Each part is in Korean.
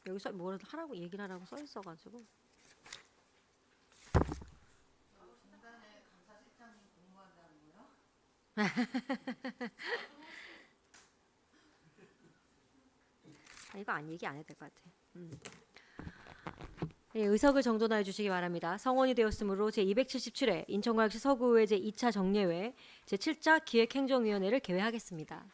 여기서 뭐라도 하라고 얘기를 하라고 써 있어가지고. 이거 얘기 안 해도 될 것 같아. 예, 의석을 정돈하여 주시기 바랍니다. 성원이 되었으므로 제277회 인천광역시 서구의회 제2차 정례회 제7차 기획행정위원회를 개회하겠습니다.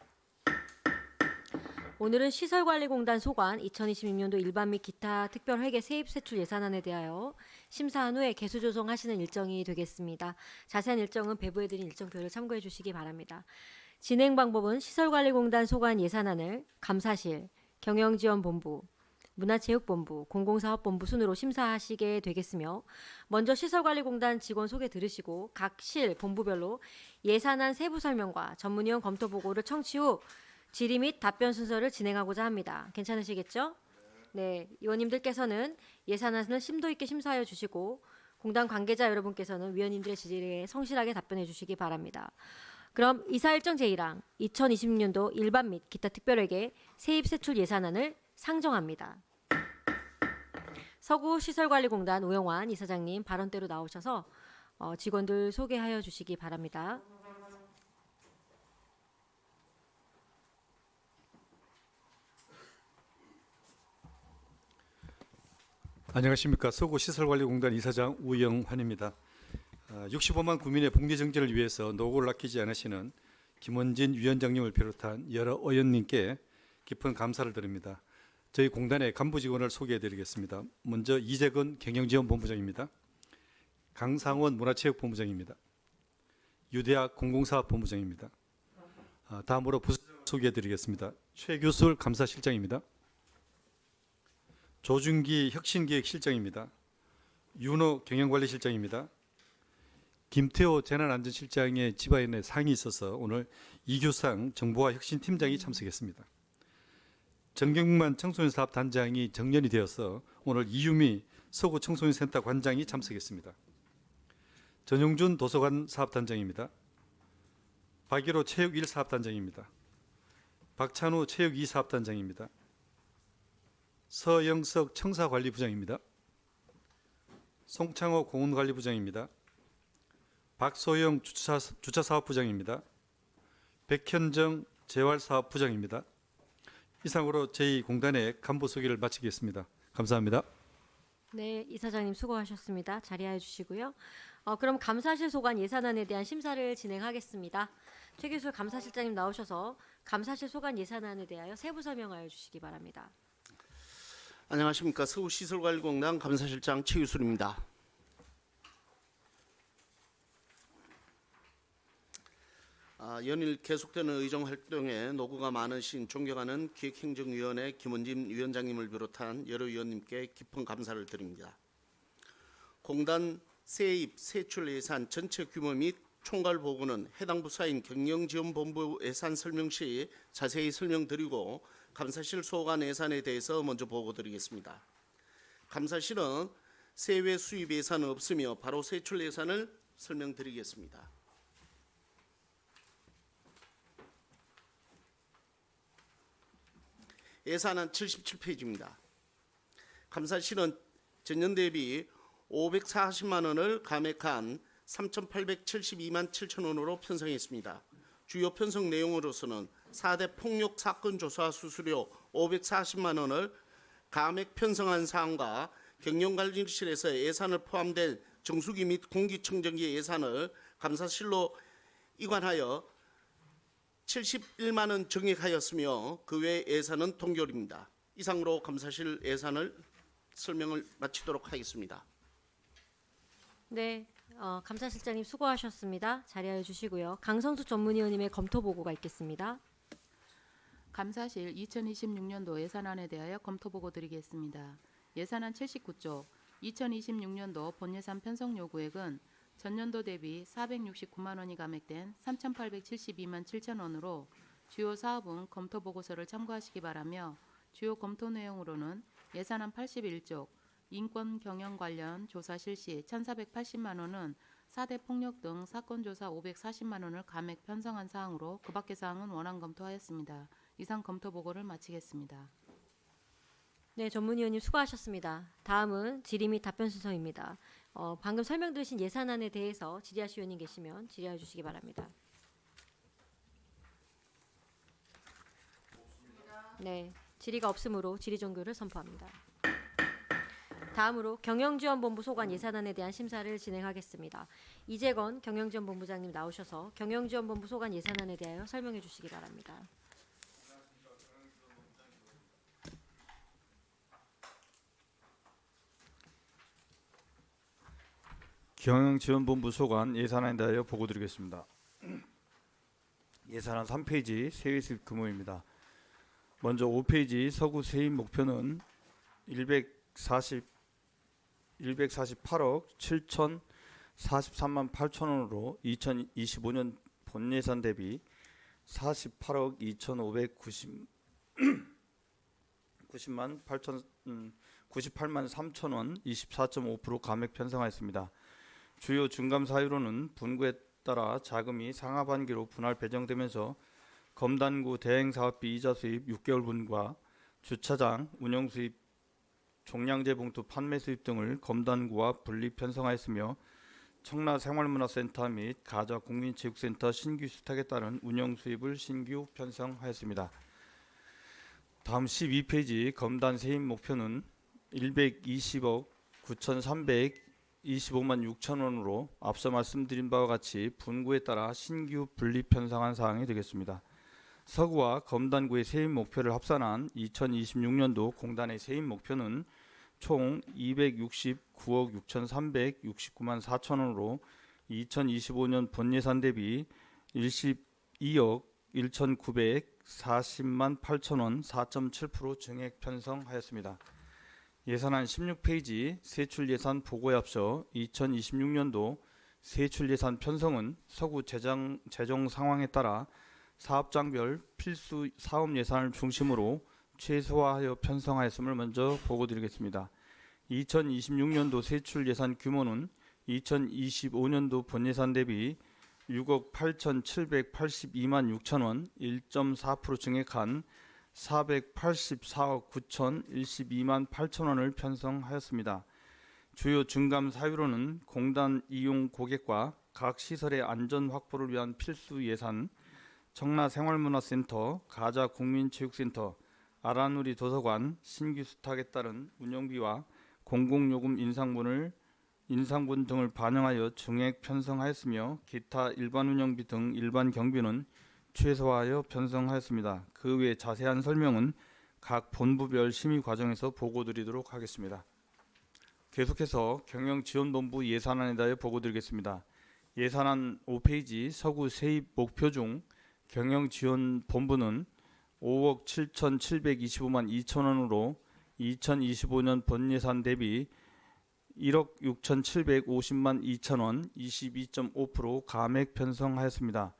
오늘은 시설관리공단 소관 2026년도 일반 및 기타 특별회계 세입세출 예산안에 대하여 심사한 후에 개수 조정하시는 일정이 되겠습니다. 자세한 일정은 배부해드린 일정표를 참고해 주시기 바랍니다. 진행 방법은 시설관리공단 소관 예산안을 감사실, 경영지원본부, 문화체육본부, 공공사업본부 순으로 심사하시게 되겠으며 먼저 시설관리공단 직원 소개 들으시고 각 실, 본부별로 예산안 세부 설명과 전문위원 검토 보고를 청취 후 질의 및 답변 순서를 진행하고자 합니다. 괜찮으시겠죠? 네, 의원님들께서는 예산안을 심도 있게 심사하여 주시고 공단 관계자 여러분께서는 위원님들의 질의에 성실하게 답변해 주시기 바랍니다. 그럼 이사일정 제1항 2026년도 일반 및 기타 특별회계 세입세출 예산안을 상정합니다. 서구시설관리공단 우영환 이사장님 발언대로 나오셔서 직원들 소개하여 주시기 바랍니다. 안녕하십니까. 서구시설관리공단 이사장 우영환입니다. 65만 구민의 복리 정진을 위해서 노고를 아끼지 않으시는 김원진 위원장님을 비롯한 여러 의원님께 깊은 감사를 드립니다. 저희 공단의 간부 직원을 소개해드리겠습니다. 먼저 이재근 경영지원본부장입니다. 강상원 문화체육본부장입니다. 유대학 공공사업본부장입니다. 다음으로 부서장 소개해드리겠습니다. 최규술 감사실장입니다. 조준기 혁신기획실장입니다. 윤호 경영관리실장입니다. 김태호 재난안전실장의 집안에 상이 있어서 오늘 이규상 정보화 혁신팀장이 참석했습니다. 정경만 청소년사업단장이 정년이 되어서 오늘 이유미 서구 청소년센터 관장이 참석했습니다. 전용준 도서관 사업단장입니다. 박일호 체육 1 사업단장입니다. 박찬우 체육 2 사업단장입니다. 서영석 청사관리부장입니다. 송창호 공원관리부장입니다. 박소영 주차사업부장입니다. 백현정 재활사업부장입니다. 이상으로 저희 공단의 간부 소개를 마치겠습니다. 감사합니다. 네, 이사장님 수고하셨습니다. 자리하여 주시고요. 그럼 감사실 소관 예산안에 대한 심사를 진행하겠습니다. 최규술 감사실장님 나오셔서 감사실 소관 예산안에 대하여 세부 설명하여 주시기 바랍니다. 안녕하십니까. 서구시설관리공단 감사실장 최유술입니다. 연일 계속되는 의정활동에 노고가 많으신 존경하는 기획행정위원회 김원진 위원장님을 비롯한 여러 위원님께 깊은 감사를 드립니다. 공단 세입 세출 예산 전체 규모 및 총괄 보고는 해당 부서인 경영지원본부 예산 설명 시 자세히 설명드리고 감사실 소관 예산에 대해서 먼저 보고드리겠습니다. 감사실은 세외 수입 예산은 없으며 바로 세출 예산을 설명드리겠습니다. 예산안 77페이지입니다. 감사실은 전년 대비 540만 원을 감액한 3,872만 7천 원으로 편성했습니다. 주요 편성 내용으로서는 4대 폭력 사건 조사 수수료 540만 원을 감액 편성한 사항과 경영관리실에서 예산을 포함된 정수기 및 공기청정기 예산을 감사실로 이관하여 71만 원 증액하였으며 그 외 예산은 동결입니다. 이상으로 감사실 예산을 설명을 마치도록 하겠습니다. 네, 감사실장님 수고하셨습니다. 자리하여 주시고요. 강성수 전문위원님의 검토 보고가 있겠습니다. 감사실 2026년도 예산안에 대하여 검토 보고 드리겠습니다. 예산안 79조 2026년도 본예산 편성 요구액은 전년도 대비 469만 원이 감액된 3,872만 7천 원으로 주요 사업은 검토 보고서를 참고하시기 바라며 주요 검토 내용으로는 예산안 81조 인권 경영 관련 조사 실시 1,480만 원은 4대 폭력 등 사건 조사 540만 원을 감액 편성한 사항으로 그 밖의 사항은 원안 검토하였습니다. 이상 검토 보고를 마치겠습니다. 네, 전문위원님 수고하셨습니다. 다음은 질의 및 답변 순서입니다. 방금 설명 들으신 예산안에 대해서 질의하실 위원님 계시면 질의해 주시기 바랍니다. 네, 질의가 없으므로 질의 종교를 선포합니다. 다음으로 경영지원본부 소관 예산안에 대한 심사를 진행하겠습니다. 이재건 경영지원본부장님 나오셔서 경영지원본부 소관 예산안에 대하여 설명해 주시기 바랍니다. 경영지원본부 소관 예산안에 대하여 보고드리겠습니다. 예산안 3페이지 세외수입 규모입니다. 먼저 5페이지 서구 세입 목표는 148억 7,043만 8천 원으로 2025년 본 예산 대비 48억 2,598만 3천 원 24.5% 감액 편성하였습니다. 주요 중감 사유로는 분구에 따라 자금이 상하반기로 분할 배정되면서 검단구 대행사업비 이자 수입 6개월분과 주차장 운영 수입 종량제 봉투 판매 수입 등을 검단구와 분리 편성하였으며 청라생활문화센터 및 가자국민체육센터 신규 수탁에 따른 운영 수입을 신규 편성하였습니다. 다음 12페이지 검단 세입 목표는 120억 9,325만 6천 원으로 앞서 말씀드린 바와 같이 분구에 따라 신규 분리 편성한 사항이 되겠습니다. 서구와 검단구의 세입 목표를 합산한 2026년도 공단의 세입 목표는 총 269억 6,369만 4천 원으로 2025년 본 예산 대비 12억 1,940만 8천 원 4.7% 증액 편성하였습니다. 예산안 16페이지 세출예산 보고에 앞서 2026년도 세출예산 편성은 서구 재정 상황에 따라 사업장별 필수 사업 예산을 중심으로 최소화하여 편성하였음을 먼저 보고드리겠습니다. 2026년도 세출 예산 규모는 2025년도 본 예산 대비 6억 8,782만 6천 원 1.4% 증액한 484억 9,012만 8천 원을 편성하였습니다. 주요 증감 사유로는 공단 이용 고객과 각 시설의 안전 확보를 위한 필수 예산, 청라생활문화센터, 가자국민체육센터, 아라누리 도서관 신규 수탁에 따른 운영비와 공공요금 인상분 등을 반영하여 증액 편성하였으며 기타 일반 운영비 등 일반 경비는 최소화하여 편성하였습니다. 그 외 자세한 설명은 각 본부별 심의 과정에서 보고드리도록 하겠습니다. 계속해서 경영지원본부 예산안에 대하여 보고드리겠습니다. 예산안 5페이지 서구 세입 목표 중 경영지원본부는 5억 7,725만 2천 원으로 2025년 본 예산 대비 1억 6,750만 2천 원 22.5% 감액 편성하였습니다.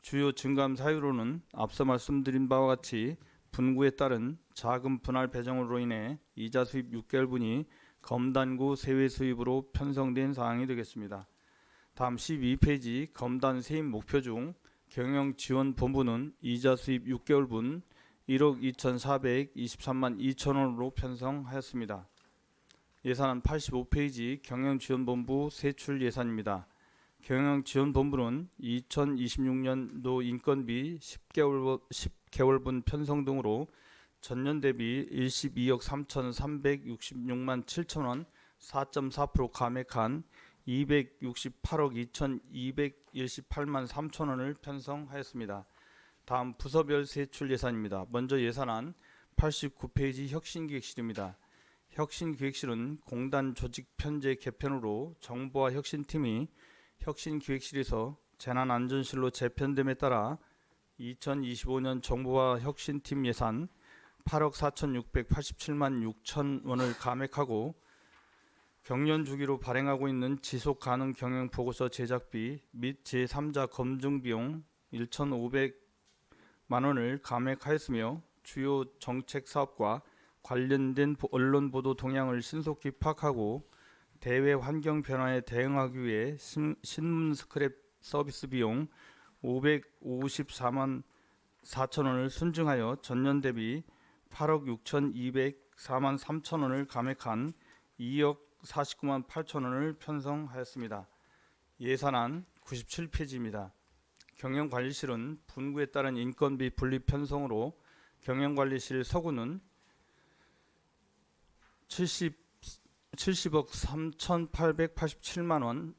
주요 증감 사유로는 앞서 말씀드린 바와 같이 분구에 따른 자금 분할 배정으로 인해 이자 수입 6개월분이 검단구 세외 수입으로 편성된 사항이 되겠습니다. 다음 12페이지 검단 세입 목표 중 경영지원본부는 이자 수입 6개월분 1억 2,423만 2천 원으로 편성하였습니다. 예산안 85페이지 경영지원본부 세출 예산입니다. 경영지원본부는 2026년도 인건비 10개월분 편성 등으로 전년 대비 12억 3,366만 7천 원 4.4% 감액한 268억 2,218만 3천 원을 편성하였습니다. 다음 부서별 세출 예산입니다. 먼저 예산안 89페이지 혁신기획실입니다. 혁신기획실은 공단 조직 편제 개편으로 정보화 혁신팀이 혁신기획실에서 재난안전실로 재편됨에 따라 2025년 정보화 혁신팀 예산 8억 4,687만 6천 원을 감액하고 경년 주기로 발행하고 있는 지속가능 경영 보고서 제작비 및 제3자 검증 비용 1,500만 원을 감액하였으며 주요 정책 사업과 관련된 언론 보도 동향을 신속히 파악하고 대외 환경 변화에 대응하기 위해 신문 스크랩 서비스 비용 554만 4천 원을 순증하여 전년 대비 8억 4만 3천 원을 감액한 2억 49만 8천 원을 편성하였습니다. 예산안 97페이지입니다. 경영관리실은 분구에 따른 인건비 분립 편성으로 경영관리실 서구는 70억 3,887만 원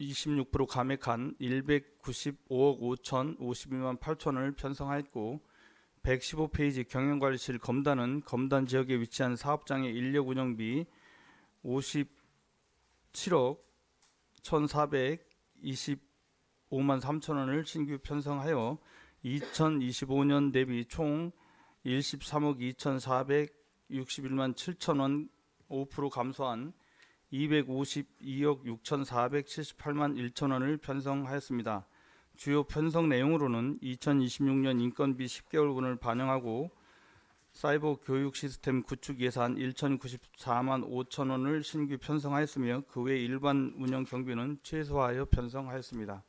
26% 감액한 195억 5천 52만 8천 원을 편성하였고 115페이지 경영관리실 검단은 검단 지역에 위치한 사업장의 인력 운영비 57억 1,425만 3천 원을 신규 편성하여 2025년 대비 총 13억 2,461만 7천 원 5% 감소한 252억 6,478만 1천 원을 편성하였습니다. 주요 편성 내용으로는 2026년 인건비 10개월분을 반영하고 사이버 교육 시스템 구축 예산 1,094만 5천 원을 신규 편성하였으며 그 외 일반 운영 경비는 최소화하여 편성하였습니다.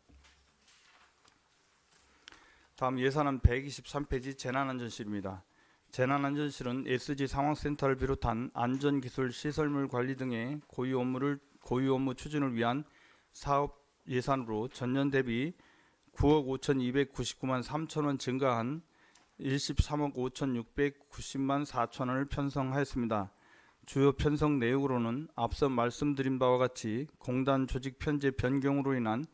다음 예산안 123페이지 재난안전실입니다. 재난안전실은 SG 상황센터를 비롯한 안전기술 시설물 관리 등의 고유 업무 추진을 위한 사업 예산으로 전년 대비 9억 5,299만 3천 원 증가한 13억 5,690만 4천 원을 편성하였습니다. 주요 편성 내용으로는 앞서 말씀드린 바와 같이 공단 조직 편제 변경으로 인한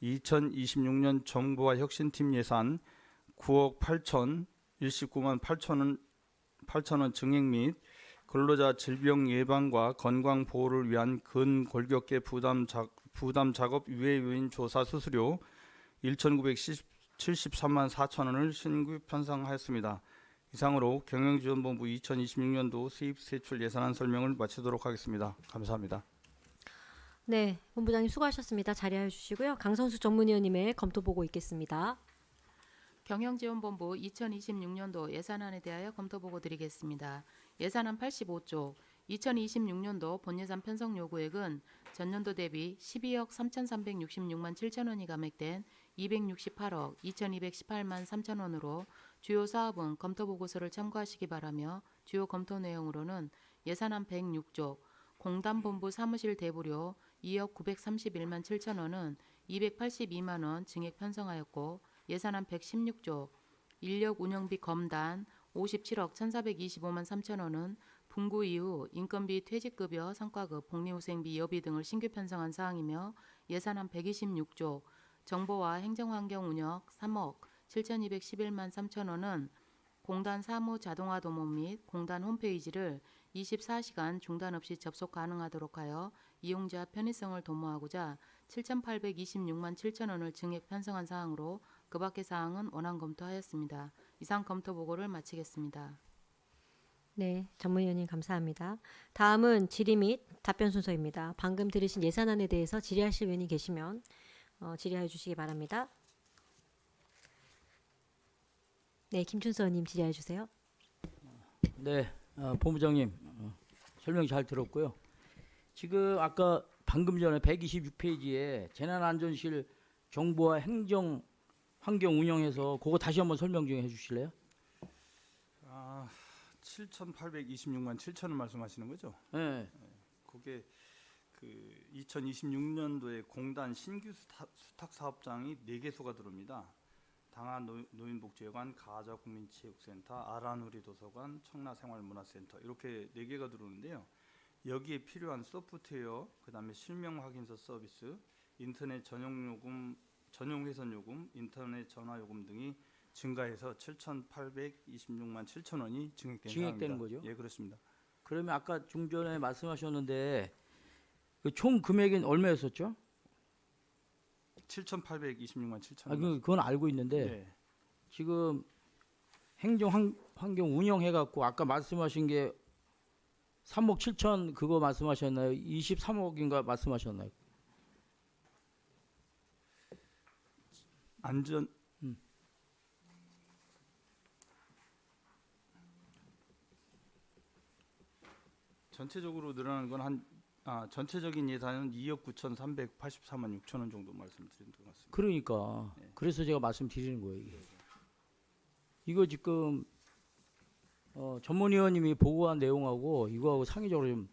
2026년 정보화 혁신팀 예산 9억 8,019만 8천 원 증액 및 근로자 질병 예방과 건강 보호를 위한 근골격계 부담 작업 유해 요인 조사 수수료 1,973만 4천 원을 신규 편성하였습니다. 이상으로 경영지원본부 2026년도 수입 세출 예산안 설명을 마치도록 하겠습니다. 감사합니다. 네, 본부장님 수고하셨습니다. 자리하여 주시고요. 강선수 전문위원님의 검토보고 있겠습니다. 경영지원본부 2026년도 예산안에 대하여 검토보고 드리겠습니다. 예산안 85조 2026년도 본예산 편성 요구액은 전년도 대비 12억 3,366만 7천 원이 감액된 268억 2,218만 3천 원으로 주요 사업은 검토보고서를 참고하시기 바라며 주요 검토 내용으로는 예산안 106조 공단본부 사무실 대부료 2억 931만 7천 원은 282만 원 증액 편성하였고 예산안 116조 인력 운영비 검단 57억 1,425만 3천 원은 분구 이후 인건비 퇴직급여 성과급 복리후생비 여비 등을 신규 편성한 사항이며 예산안 126조 정보와 행정환경 운영 3억 7,211만 3천 원은 공단 사무 자동화 도모 및 공단 홈페이지를 24시간 중단 없이 접속 가능하도록 하여 이용자 편의성을 도모하고자 7,826만 7천 원을 증액 편성한 사항으로 그 밖의 사항은 원안 검토하였습니다. 이상 검토 보고를 마치겠습니다. 네, 전문위원님 감사합니다. 다음은 질의 및 답변 순서입니다. 방금 들으신 예산안에 대해서 질의하실 의원이 계시면 질의하여 주시기 바랍니다. 네, 김춘서 의원님 질의해 주세요. 네, 본부장님 설명 잘 들었고요. 지금 아까 방금 전에 126페이지에 재난안전실 정보와 행정 환경 운영해서 그거 다시 한번 설명 좀 해주실래요? 7,826만 7천 원 말씀하시는 거죠? 네. 그게 그 2026년도에 공단 신규 수탁 사업장이 4개소가 들어옵니다. 당하 노인복지회관, 가자국민체육센터, 아라누리 도서관, 청라생활문화센터 이렇게 4개가 들어오는데요. 여기에 필요한 소프트웨어, 그다음에 실명 확인서 서비스, 인터넷 전용 회선 요금, 인터넷 전화 요금 등이 증가해서 7,826만 7천 원이 증액되는 거죠? 예, 그렇습니다. 그러면 아까 중전에 말씀하셨는데 그 총 금액은 얼마였었죠? 7,826만 7천 원. 그건 알고 있는데 네. 지금 행정 환경 운영해갖고 아까 말씀하신 게 3억 7천 그거 말씀하셨나요? 23억인가 말씀하셨나요? 안전 전체적으로 늘어나는 건 전체적인 예산은 2억 9,384만 6천 원 정도 말씀드린 것 같습니다. 그러니까 네. 그래서 제가 말씀드리는 거예요. 이게. 이거 지금 전문위원님이 보고한 내용하고 이거하고 상의적으로 좀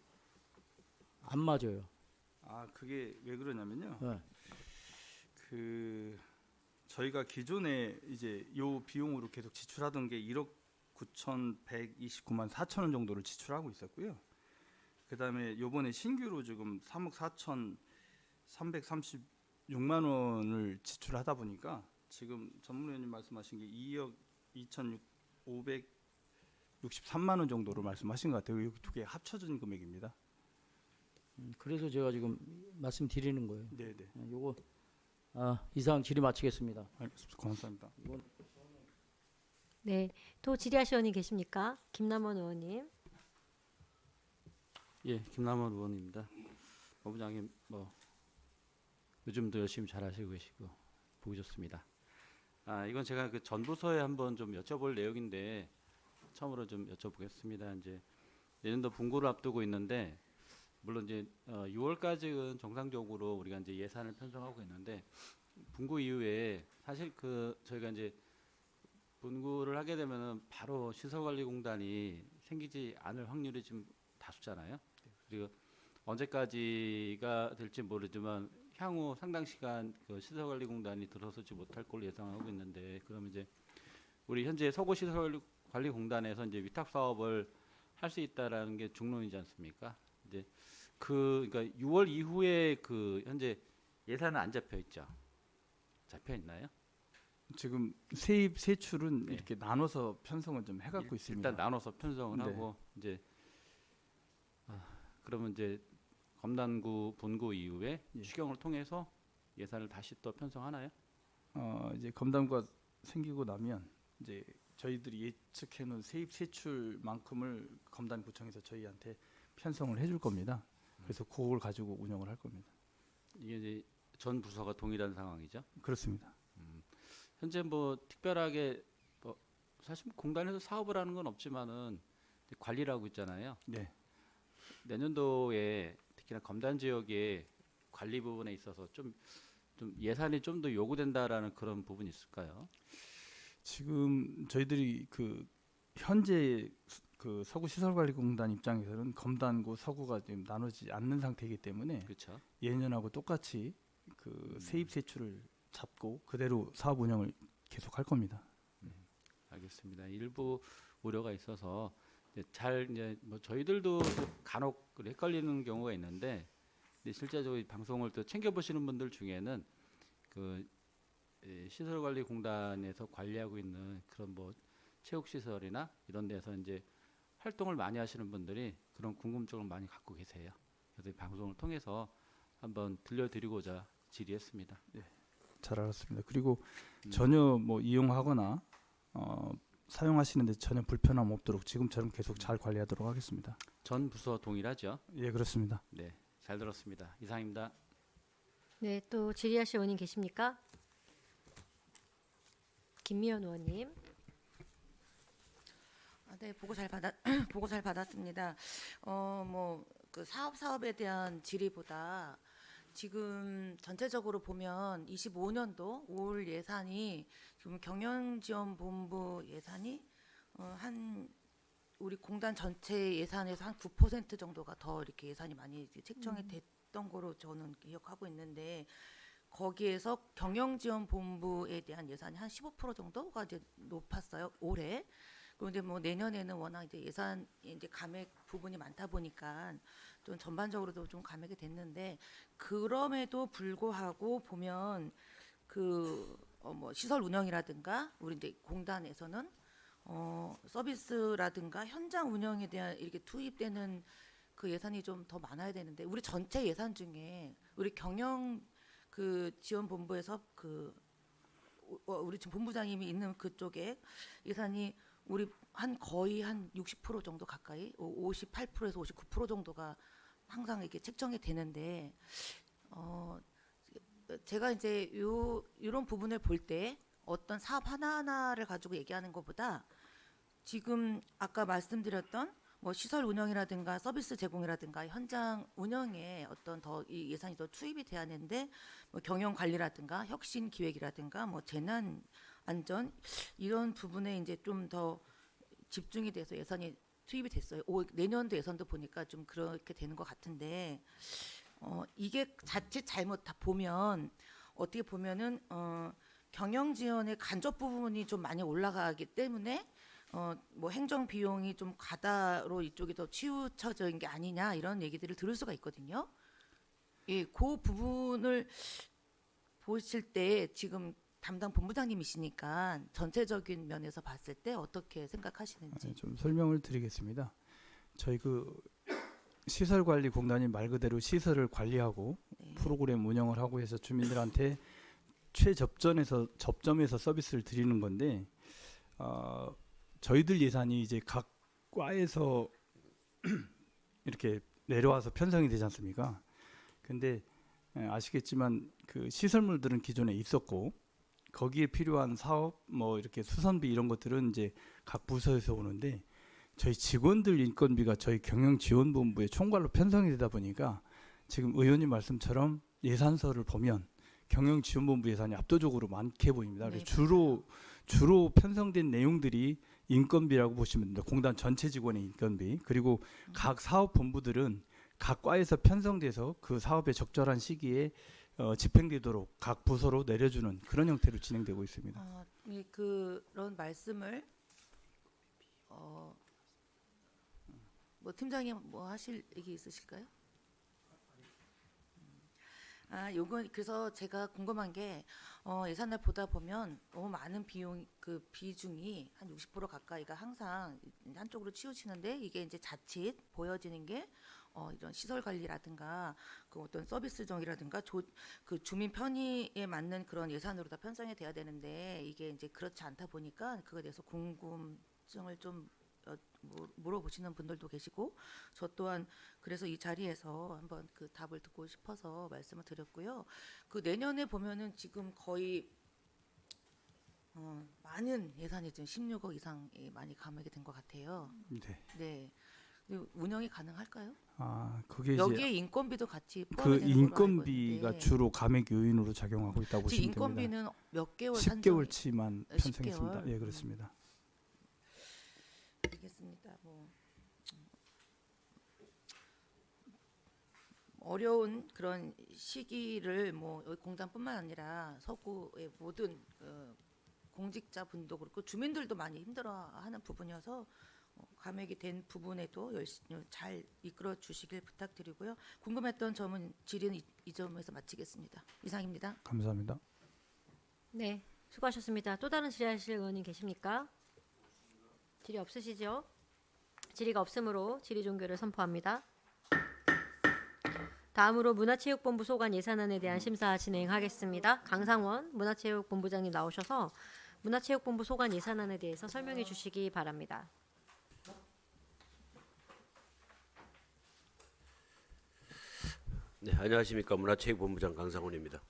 안 맞아요. 아, 그게 왜 그러냐면요. 네. 그 저희가 기존에 이제 요 비용으로 계속 지출하던 게 1억 9,129만 4천 원 정도를 지출하고 있었고요. 그다음에 요번에 신규로 지금 3억 4,336만 원을 지출하다 보니까 지금 전문위원님 말씀하신 게 2억 2,563만 원 정도로 말씀하신 것 같아요. 이 두 개 합쳐진 금액입니다. 그래서 제가 지금 말씀드리는 거예요. 네, 네. 요거 이상 질의 마치겠습니다. 알겠습니다. 고맙습니다. 네, 또 질의하실 의원님 계십니까? 김남원 의원님. 예, 김남원 의원입니다. 본부장님 요즘도 열심히 잘하시고 계시고 보기 좋습니다. 이건 제가 그 전부서에 한번 좀 여쭤볼 내용인데 처음으로 좀 여쭤보겠습니다. 이제 내년도 분구를 앞두고 있는데 물론 이제 6월까지는 정상적으로 우리가 이제 예산을 편성하고 있는데 분구 이후에 사실 저희가 이제 분구를 하게 되면은 바로 시설관리공단이 생기지 않을 확률이 지금 다수잖아요. 그리고 언제까지가 될지 모르지만 향후 상당 시간 그 시설관리공단이 들어서지 못할 걸로 예상하고 있는데 그러면 이제 우리 현재 서구시설관리공단에서 이제 위탁 사업을 할 수 있다라는 게 중론이지 않습니까? 이제 그러니까 6월 이후에 그 현재 예산은 안 잡혀 있죠. 잡혀 있나요? 지금 세입 세출은 네. 이렇게 나눠서 편성을 좀 해갖고 있습니다. 일단 나눠서 편성을 네. 하고 이제 그러면 이제 검단구 분구 이후에 예. 추경을 통해서 예산을 다시 또 편성하나요? 이제 검담과 생기고 나면 이제 저희들이 예측해놓은 세입 세출만큼을 검단구청에서 저희한테 편성을 해줄 겁니다. 그래서 그걸 가지고 운영을 할 겁니다. 이게 이제 전 부서가 동일한 상황이죠. 그렇습니다. 현재 뭐 특별하게 사실 공단에서 사업을 하는 건 없지만은 관리를 하고 있잖아요. 네. 내년도에 특히나 검단 지역의 관리 부분에 있어서 좀 예산이 좀 더 요구된다라는 그런 부분이 있을까요? 지금 저희들이 그 현재 그 서구시설관리공단 입장에서는 검단구 서구가 지금 나눠지지 않는 상태이기 때문에 그렇죠. 예년하고 똑같이 그 세입 세출을 잡고 그대로 사업 운영을 계속할 겁니다. 알겠습니다. 일부 우려가 있어서 이제 뭐 저희들도 간혹 헷갈리는 경우가 있는데 근데 실제적으로 이 방송을 또 챙겨 보시는 분들 중에는 그 시설관리공단에서 관리하고 있는 그런 뭐 체육시설이나 이런 데서 이제 활동을 많이 하시는 분들이 그런 궁금증을 많이 갖고 계세요. 그래서 이 방송을 통해서 한번 들려드리고자 질의했습니다. 잘 알았습니다. 그리고 전혀 뭐 이용하거나 사용하시는데 전혀 불편함 없도록 지금처럼 계속 잘 관리하도록 하겠습니다. 전 부서 동일하죠? 예, 그렇습니다. 네, 잘 들었습니다. 이상입니다. 네, 또 질의하실 의원님 계십니까? 김미연 의원님. 네, 보고 잘 보고 잘 받았습니다. 뭐 그 사업에 대한 질의보다 지금 전체적으로 보면 25년도 올 예산이 지금 경영지원본부 예산이 한 우리 공단 전체 예산에서 한 9% 정도가 더 이렇게 예산이 많이 이제 책정이 됐던 거로 저는 기억하고 있는데 거기에서 경영지원본부에 대한 예산이 한 15% 정도가 이제 높았어요 올해. 그런데 뭐 내년에는 워낙 이제 예산 이제 감액 부분이 많다 보니까 좀 전반적으로도 좀 감액이 됐는데 그럼에도 불구하고 보면 그 뭐 시설 운영이라든가 우리 이제 공단에서는 서비스라든가 현장 운영에 대한 이렇게 투입되는 그 예산이 좀 더 많아야 되는데 우리 전체 예산 중에 우리 경영 그 지원본부에서 그 우리 지금 본부장님이 있는 그쪽에 예산이 우리 한 거의 한 60% 정도 가까이 58%에서 59% 정도가 항상 이렇게 책정이 되는데 제가 이제 이런 부분을 볼 때 어떤 사업 하나하나를 가지고 얘기하는 것보다 지금 아까 말씀드렸던 뭐 시설 운영이라든가 서비스 제공이라든가 현장 운영에 어떤 더 이 예산이 더 투입이 돼야 하는데 뭐 경영 관리라든가 혁신 기획이라든가 뭐 재난 안전 이런 부분에 이제 좀 더 집중이 돼서 예산이 투입이 됐어요. 내년도 예산도 보니까 좀 그렇게 되는 것 같은데 이게 자칫 잘못 다 보면 어떻게 보면은 경영 지원의 간접 부분이 좀 많이 올라가기 때문에 뭐 행정 비용이 좀 과다로 이쪽이 더 치우쳐진 게 아니냐 이런 얘기들을 들을 수가 있거든요. 예, 그 부분을 보실 때 지금 담당 본부장님이시니까 전체적인 면에서 봤을 때 어떻게 생각하시는지. 좀 설명을 드리겠습니다. 저희 그 시설관리공단이 말 그대로 시설을 관리하고 네. 프로그램 운영을 하고 해서 주민들한테 접점에서 서비스를 드리는 건데 저희들 예산이 이제 각 과에서 이렇게 내려와서 편성이 되지 않습니까? 근데 아시겠지만 그 시설물들은 기존에 있었고 거기에 필요한 사업 뭐 이렇게 수선비 이런 것들은 이제 각 부서에서 오는데 저희 직원들 인건비가 저희 경영지원본부의 총괄로 편성이 되다 보니까 지금 의원님 말씀처럼 예산서를 보면 경영지원본부 예산이 압도적으로 많게 보입니다. 그래서 주로 편성된 내용들이 인건비라고 보시면 됩니다. 공단 전체 직원의 인건비 그리고 각 사업본부들은 각 과에서 편성돼서 그 사업의 적절한 시기에 집행되도록 각 부서로 내려주는 그런 형태로 진행되고 있습니다. 예, 그런 말씀을 뭐 팀장님 뭐 하실 얘기 있으실까요? 요건 그래서 제가 궁금한 게 예산을 보다 보면 너무 많은 비용 그 비중이 한 60% 가까이가 항상 한쪽으로 치우치는데 이게 이제 자칫 보여지는 게 이런 시설 관리라든가 그 어떤 서비스정이라든가 그 주민 편의에 맞는 그런 예산으로 다 편성이 돼야 되는데 이게 이제 그렇지 않다 보니까 그거에 대해서 궁금증을 좀 물어보시는 분들도 계시고 저 또한 그래서 이 자리에서 한번 그 답을 듣고 싶어서 말씀을 드렸고요. 그 내년에 보면은 지금 거의 많은 예산이 지금 16억 이상이 많이 감액이 된 것 같아요. 네. 네. 운영이 가능할까요? 그게 여기에 인건비도 같이 그 포함이 되는 걸로 알고 인건비가 있는데 주로 감액 요인으로 작용하고 있다고 지금 보시면 됩니다. 인건비는 몇 개월 10개월치만 네, 편성했습니다. 10개월. 예, 그렇습니다. 알겠습니다. 뭐 어려운 그런 시기를 뭐 여기 공단뿐만 아니라 서구의 모든 공직자분도 그렇고 주민들도 많이 힘들어하는 부분이어서 감액이 된 부분에도 열심히 잘 이끌어 주시길 부탁드리고요. 궁금했던 점은 질의는 이 점에서 마치겠습니다. 이상입니다. 감사합니다. 네, 수고하셨습니다. 또 다른 질의하실 의원님 계십니까? 질의 없으시죠? 질의가 없으므로 질의 종결을 선포합니다. 다음으로 문화체육본부 소관 예산안에 대한 심사 진행하겠습니다. 강상원 문화체육본부장님 나오셔서 문화체육본부 소관 예산안에 대해서 설명해 주시기 바랍니다. 네, 안녕하십니까. 문화체육본부장 강상훈입니다.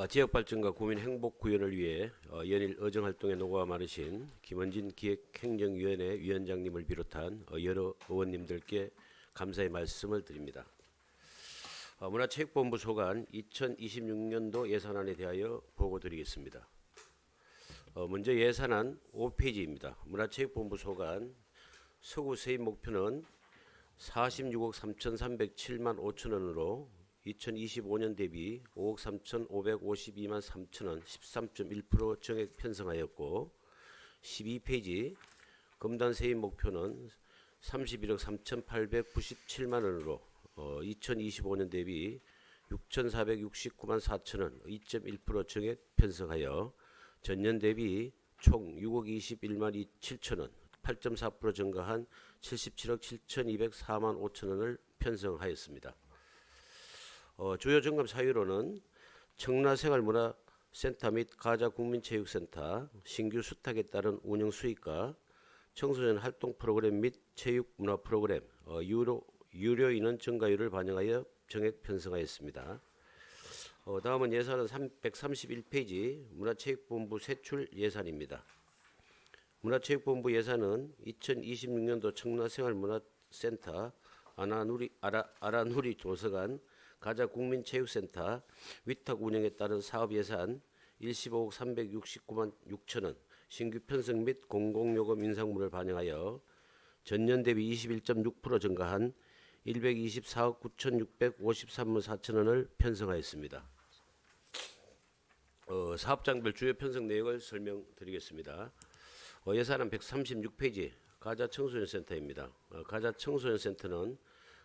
지역 발전과 구민 행복 구현을 위해 연일 의정 활동에 노고가 많으신 김원진 기획행정위원회 위원장님을 비롯한 여러 의원님들께 감사의 말씀을 드립니다. 문화체육본부 소관 2026년도 예산안에 대하여 보고드리겠습니다. 먼저 예산안 5페이지입니다. 문화체육본부 소관 서구 세입 목표는 46억 3,307만 5천 원으로 2025년 대비 5억 3,552만 3천 원 13.1% 정액 편성하였고 12페이지 검단 세입 목표는 31억 3,897만 원으로 2025년 대비 6,469만 4천 원 2.1% 정액 편성하여 전년 대비 총 6억 21만 7천 원 8.4% 증가한 77억 7,204만 5천 원을 편성하였습니다. 주요 점검 사유로는 청라생활문화센터 및 가자국민체육센터 신규 수탁에 따른 운영 수익과 청소년 활동 프로그램 및 체육문화 프로그램 유료 인원 증가율을 반영하여 정액 편성하였습니다. 다음은 예산은 131페이지 문화체육본부 세출 예산입니다. 문화체육본부 예산은 2026년도 청라생활문화센터 아라누리 도서관 가자국민체육센터 위탁 운영에 따른 사업 예산 15억 369만 6천 원 신규 편성 및 공공요금 인상분을 반영하여 전년 대비 21.6% 증가한 124억 9,653만 4천 원을 편성하였습니다. 사업장별 주요 편성 내역을 설명드리겠습니다. 예산안 136페이지 가자 청소년 센터입니다. 가자 청소년 센터는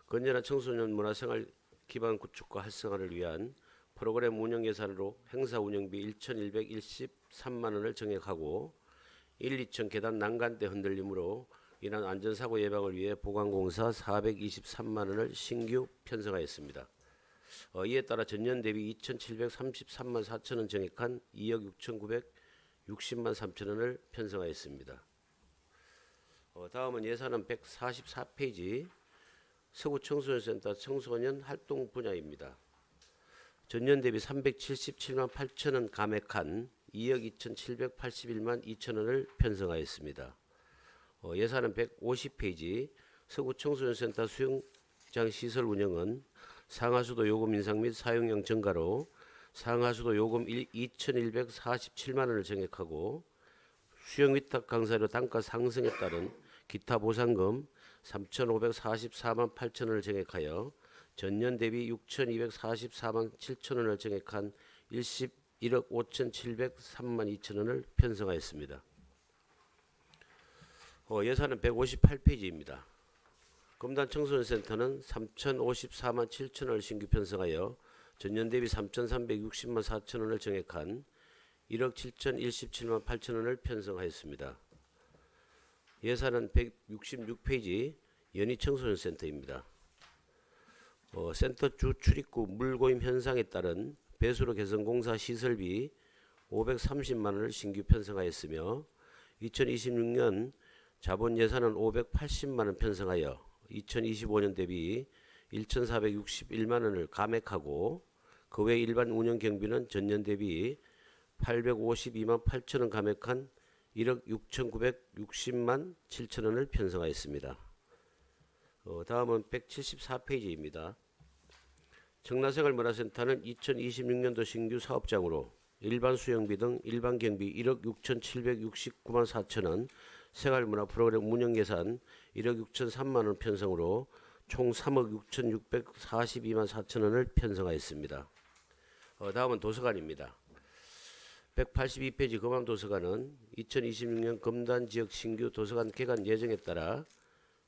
건전한 청소년 문화생활 기반 구축과 활성화를 위한 프로그램 운영 예산으로 행사 운영비 1,113만 원을 정액하고 1, 2층 계단 난간대 흔들림으로 인한 안전사고 예방을 위해 보강공사 423만 원을 신규 편성하였습니다. 이에 따라 전년 대비 2,733만 4천 원 정액한 2억 6,960만 3천 원을 편성하였습니다. 다음은 예산안 144페이지 서구청소년센터 청소년 활동 분야입니다. 전년 대비 377만 8천 원 감액한 2억 2,781만 2천 원을 편성하였습니다. 예산은 150페이지 서구청소년센터 수영장 시설 운영은 상하수도 요금 인상 및 사용량 증가로 상하수도 요금 2,147만 원을 정액하고 수영 위탁 강사료 단가 상승에 따른 기타 보상금 3,544만 8천 원을 정액하여 전년 대비 6,244만 7천 원을 정액한 1억 5,703만 2천 원을 편성하였습니다. 예산은 158페이지입니다. 금단 청소년센터는 3,054만 7천 원을 신규 편성하여 전년 대비 3,360만 4천 원을 정액한 1억 7,017만 8천 원을 편성하였습니다. 예산은 166페이지 연희청소년센터입니다. 센터 주 출입구 물고임 현상에 따른 배수로 개선 공사 시설비 530만 원을 신규 편성하였으며 2026년 자본 예산은 580만 원 편성하여 2025년 대비 1,461만 원을 감액하고 그 외 일반 운영 경비는 전년 대비 852만 8천 원 감액한 1억 6,960만 7천 원을 편성하였습니다. 다음은 174페이지입니다. 청라생활문화센터는 2026년도 신규 사업장으로 일반 수영비 등 일반 경비 1억 6,769만 4천 원, 생활문화 프로그램 운영 예산 1억 6,003만 원 편성으로 총 3억 6,642만 4천 원을 편성하였습니다. 다음은 도서관입니다. 182페이지 금암도서관은 2026년 금단 지역 신규 도서관 개관 예정에 따라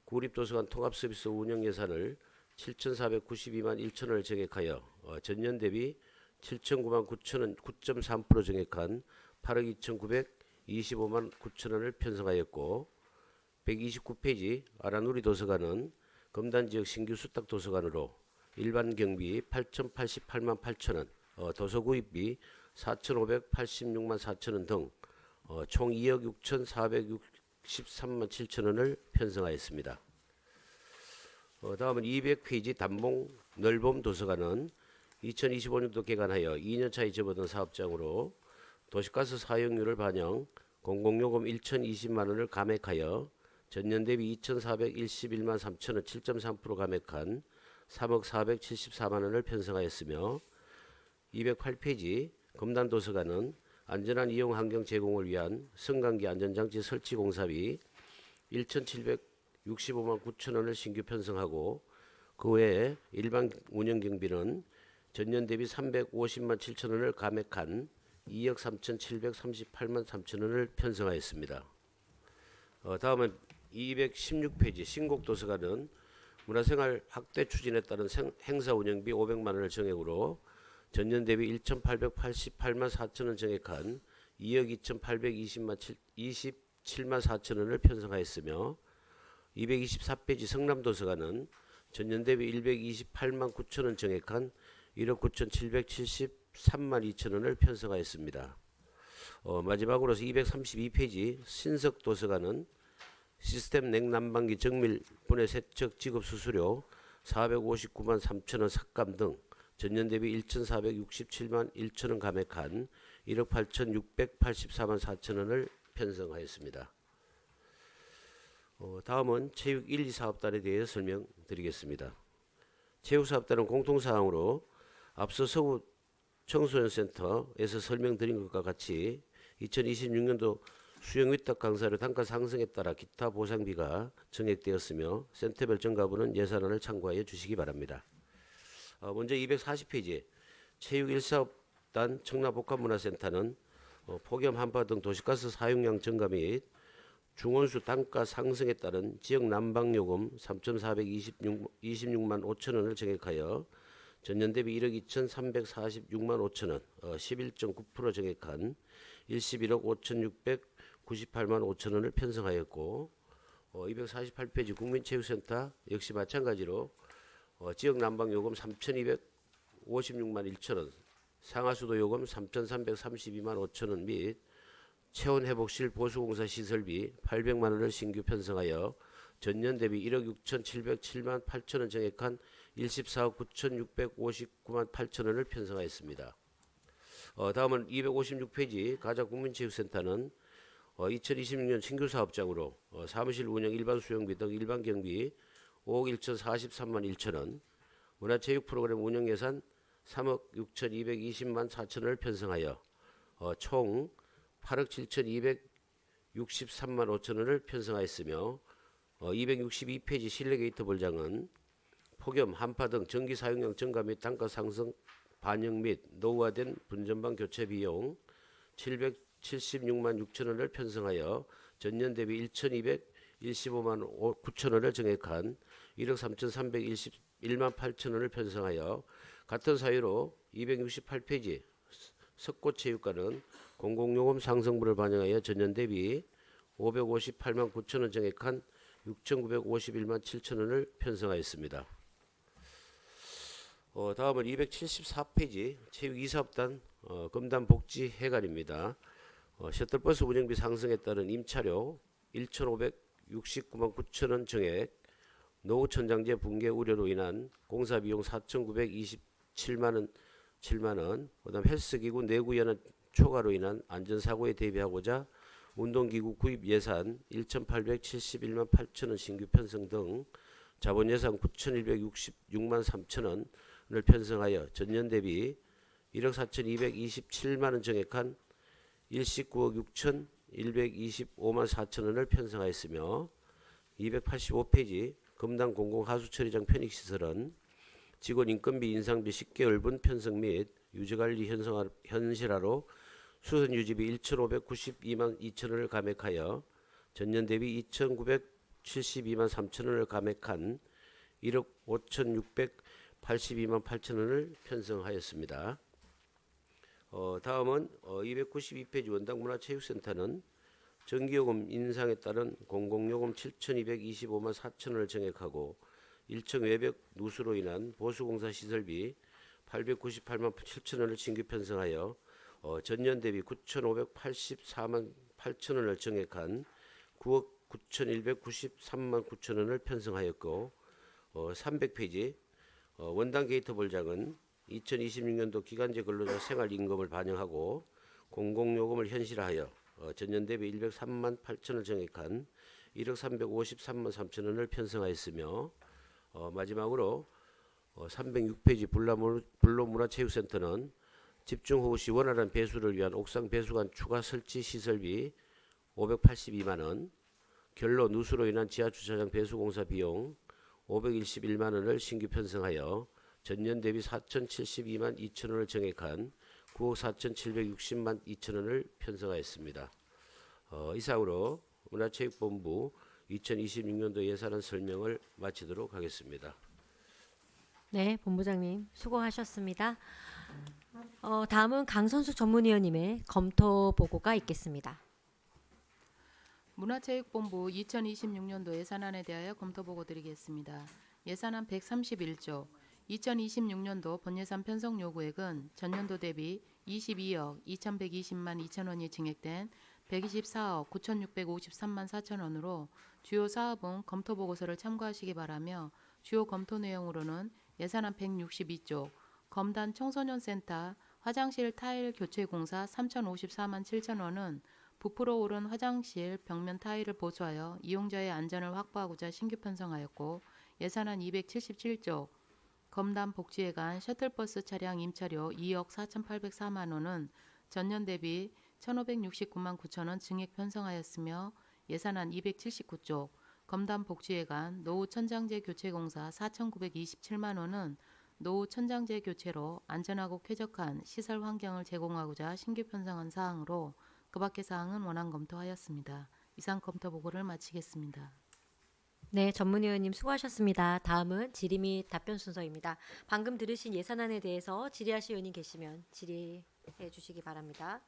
구립도서관 통합서비스 운영 예산을 7,492만 1천 원을 정액하여 전년 대비 7,009만 9천 원 9.3% 정액한 8억 2,925만 9천 원을 편성하였고 129페이지 아라누리 도서관은 금단 지역 신규 수탁 도서관으로 일반 경비 8,088만 8천 원, 도서 구입비 4,586만 4천 원 등 총 2억 6,463만 7천 원을 편성하였습니다. 다음은 200페이지 단봉 넓봄 도서관은 2025년도 개관하여 2년차에 접어든 사업장으로 도시가스 사용료를 반영 공공요금 1,020만 원을 감액하여 전년 대비 2,411만 3천 원 7.3% 감액한 3억 474만 원을 편성하였으며 208페이지 금단도서관은 안전한 이용 환경 제공을 위한 승강기 안전장치 설치 공사비 1,765만 9천 원을 신규 편성하고 그 외에 일반 운영 경비는 전년 대비 350만 7천 원을 감액한 2억 3,738만 3천 원을 편성하였습니다. 다음은 216페이지 신곡도서관은 문화생활 확대 추진에 따른 행사 운영비 500만 원을 정액으로 전년 대비 1,888만 4천 원 정액한 2억 2,827만 4천 원을 편성하였으며 224페이지 성남도서관은 전년 대비 128만 9천 원 정액한 1억 9,773만 2천 원을 편성하였습니다. 마지막으로 232페이지 신석도서관은 시스템 냉난방기 정밀 분해 세척 지급 수수료 459만 3천 원 삭감 등 전년 대비 1,467만 1천 원 감액한 1억 8,684만 4천 원을 편성하였습니다. 다음은 체육 1, 2 사업단에 대해 설명드리겠습니다. 체육사업단은 공통사항으로 앞서 서구 청소년 센터에서 설명드린 것과 같이 2026년도 수영 위탁 강사료 단가 상승에 따라 기타 보상비가 정액되었으며 센터별 증가분은 예산안을 참고하여 주시기 바랍니다. 먼저 240페이지 체육 1사업단 청라복합문화센터는 폭염 한파 등 도시가스 사용량 증가 및 중원수 단가 상승에 따른 지역 난방요금 3,426만 5천 원을 정액하여 전년 대비 1억 2,346만 5천 원, 11.9% 정액한 11억 5,698만 5천 원을 편성하였고 248페이지 국민체육센터 역시 마찬가지로 지역 난방요금 3,256만 1천 원, 상하수도 요금 3,332만 5천 원 및 체온회복실 보수공사 시설비 800만 원을 신규 편성하여 전년 대비 1억 6,707만 8천 원 정액한 14억 9,659만 8천 원을 편성하였습니다. 다음은 256페이지 가자국민체육센터는 2026년 신규 사업장으로 사무실 운영 일반 수영비 등 일반 경비 5억 1,043만 1천 원, 문화체육 프로그램 운영 예산 3억 6,220만 4천 원을 편성하여 총 8억 7,263만 5천 원을 편성하였으며 262페이지 실내 게이트 볼장은 폭염, 한파 등 전기 사용량 증가 및 단가 상승 반영 및 노후화된 분전방 교체 비용 776만 6천 원을 편성하여 전년 대비 1,215만 9천 원을 정액한 1억 3,321만 8천 원을 편성하여 같은 사유로 268페이지 석고체육관은 공공요금 상승분을 반영하여 전년 대비 558만 9천 원 정액한 6,951만 7천 원을 편성하였습니다. 다음은 274페이지 체육 2사업단 금단 복지 해관입니다. 셔틀버스 운영비 상승에 따른 임차료 1,569만 9천 원 정액, 노후천장제 붕괴 우려로 인한 공사비용 4,927만 원, 그다음 헬스기구 내구 연한 초과로 인한 안전사고에 대비하고자 운동기구 구입 예산 1,871만 8천 원 신규 편성 등 자본 예산 9,166만 3천 원을 편성하여 전년 대비 1억 4,227만 원 정액한 19억 6,125만 4천 원을 편성하였으며 285페이지 금당 공공하수처리장 편익시설은 직원 인건비 인상비 10개월분 편성 및 유지관리 현실화로 수선 유지비 1,592만 2천 원을 감액하여 전년 대비 2,972만 3천 원을 감액한 1억 5,682만 8천 원을 편성하였습니다. 다음은 292페이지 원당문화체육센터는 전기요금 인상에 따른 공공요금 7,225만 4천 원을 정액하고 1층 외벽 누수로 인한 보수공사 시설비 898만 7천 원을 신규 편성하여 전년 대비 9,584만 8천 원을 정액한 9억 9,193만 9천 원을 편성하였고 300페이지 원당 게이트 볼장은 2026년도 기간제 근로자 생활임금을 반영하고 공공요금을 현실화하여 전년 대비 103만 8천 원을 정액한 1억 353만 3천 원을 편성하였으며 마지막으로 306페이지 불로문화체육센터는 집중호우 시 원활한 배수를 위한 옥상 배수관 추가 설치 시설비 582만 원, 결로 누수로 인한 지하주차장 배수공사 비용 521만 원을 신규 편성하여 전년 대비 4,072만 2천 원을 정액한 9억 4,760만 2천 원을 편성하였습니다. 이상으로 문화체육본부 2026년도 예산안 설명을 마치도록 하겠습니다. 네, 본부장님 수고하셨습니다. 다음은 강선수 전문위원님의 검토 보고가 있겠습니다. 문화체육본부 2026년도 예산안에 대하여 검토 보고 드리겠습니다. 예산안 131조 2026년도 본예산 편성 요구액은 전년도 대비 22억 2,120만 2천 원이 증액된 124억 9,653만 4천 원으로 주요 사업은 검토 보고서를 참고하시기 바라며 주요 검토 내용으로는 예산안 162조 검단 청소년센터 화장실 타일 교체 공사 3,054만 7천 원은 부풀어 오른 화장실 벽면 타일을 보수하여 이용자의 안전을 확보하고자 신규 편성하였고 예산안 277조 검단 복지회관 셔틀버스 차량 임차료 2억 4,804만 원은 전년 대비 1,569만 9천 원 증액 편성하였으며 예산안 279조 검단 복지회관 노후 천장제 교체 공사 4,927만 원은 노후 천장제 교체로 안전하고 쾌적한 시설 환경을 제공하고자 신규 편성한 사항으로 그 밖의 사항은 원안 검토하였습니다. 이상 검토 보고를 마치겠습니다. 네, 전문위원님 수고하셨습니다. 다음은 질의 및 답변 순서입니다. 방금 들으신 예산안에 대해서 질의하실 의원님 계시면 질의해 주시기 바랍니다.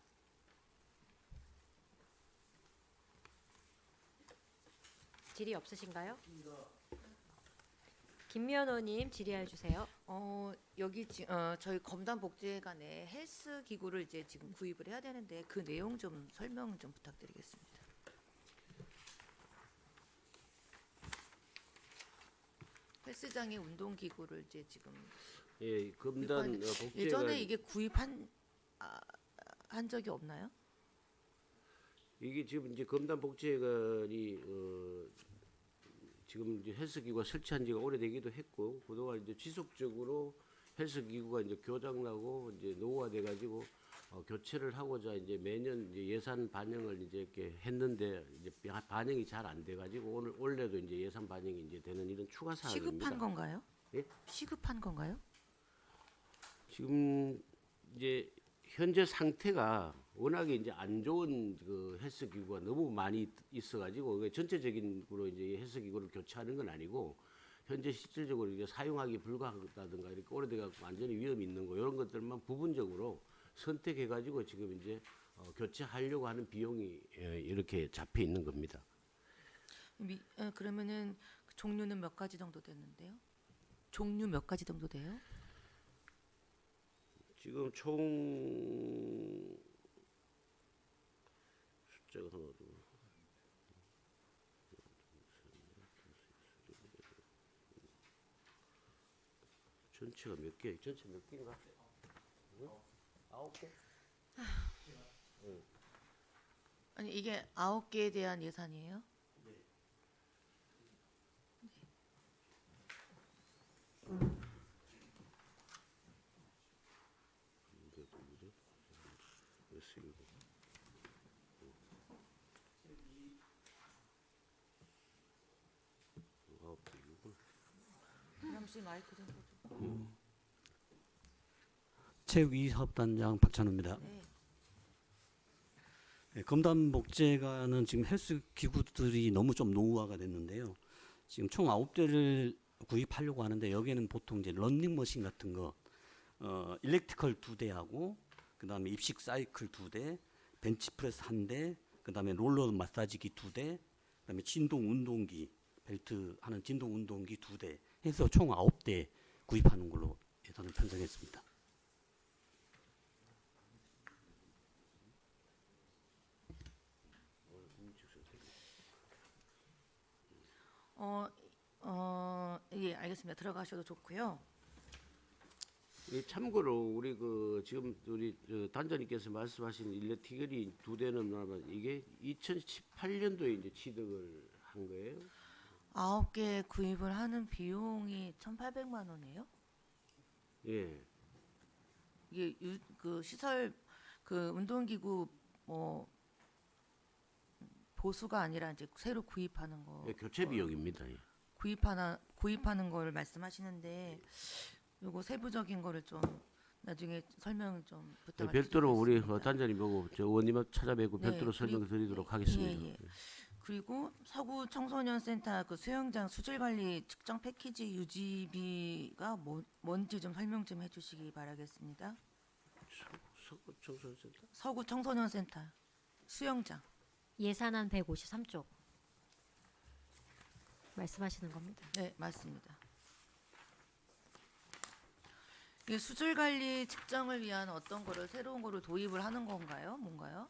질의 없으신가요? 김미연 의원님 질의해 주세요. 여기 저희 검단 복지회관에 헬스 기구를 이제 지금 구입을 해야 되는데 그 내용 좀 설명 좀 부탁드리겠습니다. 헬스장에 운동 기구를 이제 지금 예, 검단 예전에 복지회관 이게 구입한 한 적이 없나요? 이게 지금 이제 검단 복지회관이 지금 이제 헬스기구가 설치한 지가 오래되기도 했고 그동안 이제 지속적으로 헬스기구가 이제 교장나고 이제 노후화돼 가지고 교체를 하고자 이제 매년 이제 예산 반영을 이제 이렇게 했는데 이제 반영이 잘 안 돼 가지고 올해도 이제 예산 반영이 이제 되는 이런 추가 사항입니다. 시급한 건가요? 예? 시급한 건가요? 지금 이제 현재 상태가 워낙에 이제 안 좋은 그 헬스 기구가 너무 많이 있어가지고 전체적인으로 이제 헬스 기구를 교체하는 건 아니고 현재 실질적으로 이제 사용하기 불가하다든가 이렇게 오래돼가 완전히 위험이 있는 거 이런 것들만 부분적으로 선택해가지고 지금 이제 교체하려고 하는 비용이 이렇게 잡혀 있는 겁니다. 그러면은 종류는 몇 가지 정도 되는데요? 종류 몇 가지 정도 돼요? 지금 총 숫자가 하나 둘 전체가 몇 개? 전체 몇 개인가? 응? 9개? 아니 이게 9개에 대한 예산이에요? 잠시 마이크 좀 켜줘. 체육이사업단장 박찬호입니다. 네. 네, 검단 복지회관은 지금 헬스 기구들이 너무 좀 노후화가 됐는데요. 지금 총 9대를 구입하려고 하는데 여기에는 보통 이제 런닝머신 같은 거, 일렉트컬 2대하고 그다음에 입식 사이클 2대, 벤치프레스 1대, 그다음에 롤러 마사지기 2대, 그다음에 진동 운동기 벨트 하는 진동 운동기 2대 해서 총 9대 구입하는 걸로 예산을 편성했습니다. 예, 알겠습니다. 들어가셔도 좋고요. 예, 참고로 우리 지금 우리 단장님께서 말씀하신 일렉트컬이 2대는 이게 2018년도에 이제 취득을 한 거예요. 9개 구입을 하는 비용이 1,800만 원이에요? 예. 이게 그 시설 그 운동기구 뭐 보수가 아니라 이제 새로 구입하는 거. 예, 교체 비용입니다. 예. 구입하는 걸 말씀하시는데 요거 세부적인 거를 좀 나중에 설명 좀 예, 부탁드리겠습니다. 별도로 우리 단장님 보고 저 의원님 찾아뵙고 네, 별도로 설명을 드리도록 하겠습니다. 예. 그리고 서구 청소년 센터 그 수영장 수질 관리 측정 패키지 유지비가 뭔지 좀 설명 좀 해주시기 바라겠습니다. 서구 청소년 센터? 서구 청소년 센터 수영장. 예산안 153쪽 말씀하시는 겁니다. 네, 맞습니다. 이게 수질 관리 측정을 위한 어떤 거를 새로운 거를 도입을 하는 건가요? 뭔가요?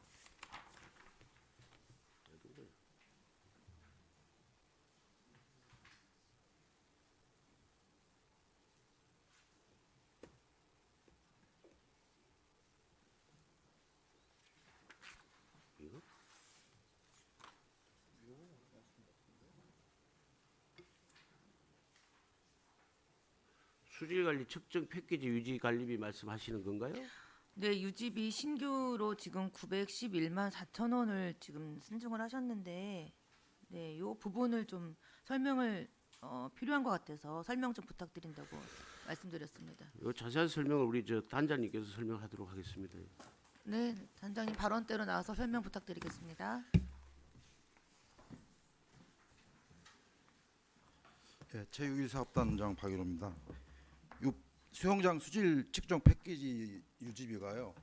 수질 관리 측정 패키지 유지 관리비 말씀하시는 건가요? 네, 유지비 신규로 지금 911만 4천 원을 지금 신청을 하셨는데, 네, 요 부분을 좀 설명을 필요한 것 같아서 설명 좀 부탁드린다고 말씀드렸습니다. 요 자세한 설명을 우리 저 단장님께서 설명하도록 하겠습니다. 네, 단장님 발언대로 나와서 설명 부탁드리겠습니다. 네, 제6일사업단장 박일호입니다. 이 수영장 수질 측정 패키지 유지비가요.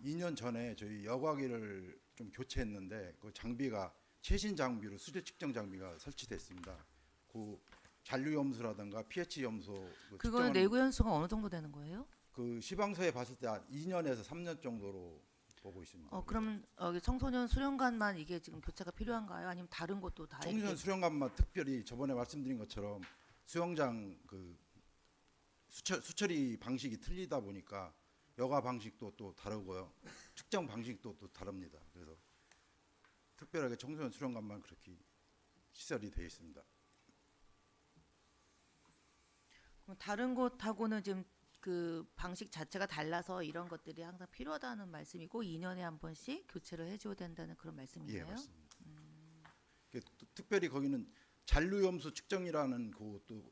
2년 전에 저희 여과기를 좀 교체했는데 그 장비가 최신 장비로 수질 측정 장비가 설치됐습니다. 그 잔류 염수라든가 pH 염소 그거는 내구 연수가 어느 정도 되는 거예요? 그 시방서에 봤을 때 한 2년에서 3년 정도로 보고 있습니다. 그럼 청소년 수련관만 이게 지금 교체가 필요한가요? 아니면 다른 곳도 다? 청소년 수련관만 특별히 저번에 말씀드린 것처럼 수영장 그 수처리 방식이 틀리다 보니까 여과 방식도 또 다르고요. 측정 방식도 또 다릅니다. 그래서 특별하게 청소년 수련관만 그렇게 시설이 되어 있습니다. 그럼 다른 곳하고는 지금 그 방식 자체가 달라서 이런 것들이 항상 필요하다는 말씀이고 2년에 한 번씩 교체를 해줘야 된다는 그런 말씀이에요? 예, 맞습니다. 특별히 거기는 잔류염수 측정이라는 그또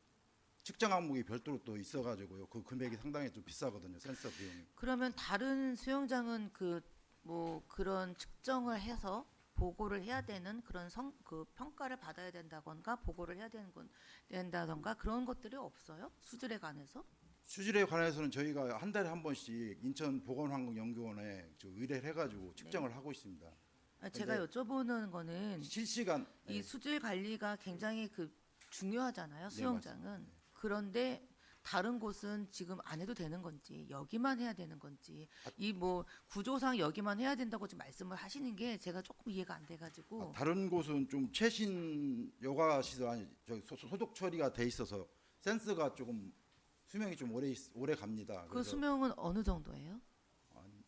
측정 항목이 별도로 또 있어가지고요. 그 금액이 상당히 좀 비싸거든요. 센서 비용이. 그러면 다른 수영장은 그런 측정을 해서 보고를 해야 되는 그런 그 평가를 받아야 된다던가 보고를 해야 된다던가 그런 것들이 없어요? 수질에 관해서? 수질에 관해서는 저희가 한 달에 한 번씩 인천보건환경연구원에 의뢰를 해가지고 측정을 하고 있습니다. 제가 여쭤보는 거는 실시간 이 수질 관리가 굉장히 중요하잖아요. 수영장은. 네, 그런데 다른 곳은 지금 안 해도 되는 건지 여기만 해야 되는 건지 이 구조상 여기만 해야 된다고 좀 말씀을 하시는 게 제가 조금 이해가 안 돼가지고. 다른 곳은 좀 최신 여가 시설 아니 소독 처리가 돼 있어서 센서가 조금 수명이 좀 오래 갑니다. 그 수명은 어느 정도예요?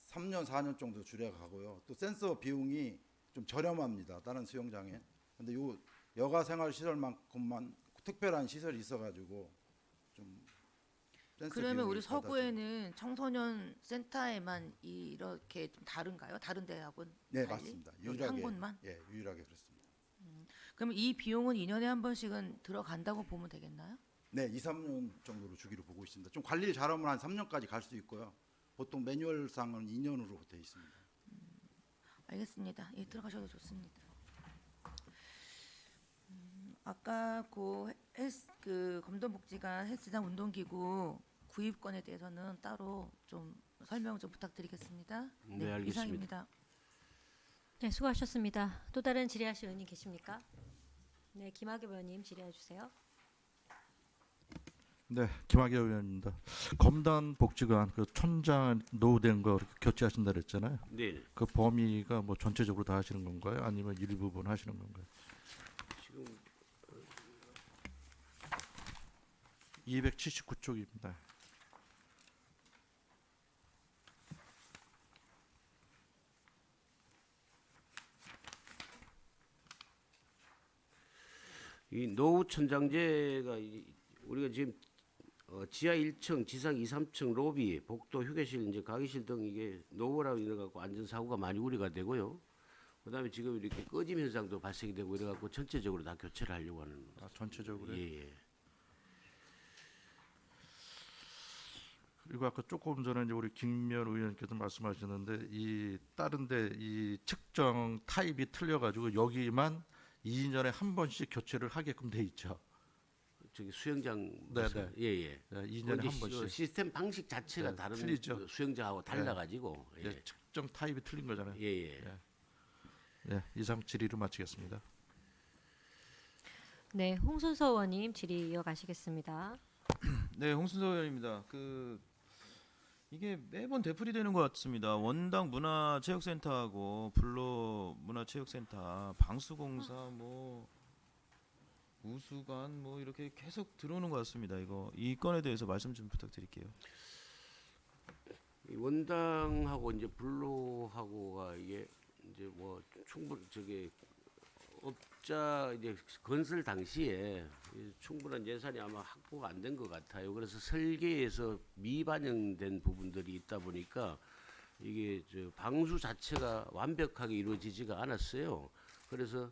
3년 4년 정도 주례가 가고요. 또 센서 비용이 좀 저렴합니다. 다른 수영장에. 근데 요 여가 생활 시설만큼만 특별한 시설이 있어가지고 좀. 그러면 우리 서구에는 청소년 센터에만 이렇게 좀 다른가요? 다른 데하고는? 네, 맞습니다. 유일하게 한 곳만? 예, 유일하게 그렇습니다. 그러면 이 비용은 2년에 한 번씩은 들어간다고 보면 되겠나요? 네, 2, 3년 정도로 주기로 보고 있습니다. 좀 관리를 잘하면 한 3년까지 갈 수 있고요. 보통 매뉴얼상은 2년으로 되어 있습니다. 알겠습니다. 예, 들어가셔도 좋습니다. 아까 그 검도복지관 헬스장 운동기구 구입권에 대해서는 따로 좀 설명 좀 부탁드리겠습니다. 네, 알겠습니다. 이상입니다. 네, 수고하셨습니다. 또 다른 질의하실 의원님 계십니까? 네, 김학엽 의원님 질의해 주세요. 네, 김학엽 의원입니다. 검단 복지관 그 촌장 노후된 거 교체하신다 그랬잖아요. 네. 그 범위가 뭐 전체적으로 다 하시는 건가요? 아니면 일부분 하시는 건가요? 지금 279쪽입니다. 이 노후 천장제가 우리가 지금 지하 1층, 지상 2, 3층 로비, 복도, 휴게실, 이제 강의실 등 이게 노후라고 인해 갖고 안전 사고가 많이 우려가 되고요. 그다음에 지금 이렇게 꺼짐 현상도 발생이 되고 이래 갖고 전체적으로 다 교체를 하려고 하는. 전체적으로요? 예. 그리고 아까 조금 전에 이제 우리 김면 의원께서 말씀하셨는데 이 다른데 이 측정 타입이 틀려가지고 여기만 2년에 한 번씩 교체를 하게끔 돼 있죠. 저기 수영장. 네네. 예예. 네, 2년에 한 번씩. 시스템 방식 자체가 네, 다른 틀리죠. 수영장하고 달라가지고. 네. 예, 측정 타입이 틀린 거잖아요. 예예. 네. 네, 이상 질의를 마치겠습니다. 네, 홍순서 의원님 질의 이어가시겠습니다. 네, 홍순서 의원입니다. 이게 매번 되풀이되는 것 같습니다. 원당 문화체육센터하고 불로 문화체육센터, 방수공사, 우수관 이렇게 계속 들어오는 것 같습니다. 이 건에 대해서 말씀 좀 부탁드릴게요. 이 원당하고 이제 불로하고가 이게 이제 충분 숫자 이제 건설 당시에 충분한 예산이 아마 확보가 안 된 것 같아요. 그래서 설계에서 미반영된 부분들이 있다 보니까 이게 방수 자체가 완벽하게 이루어지지가 않았어요. 그래서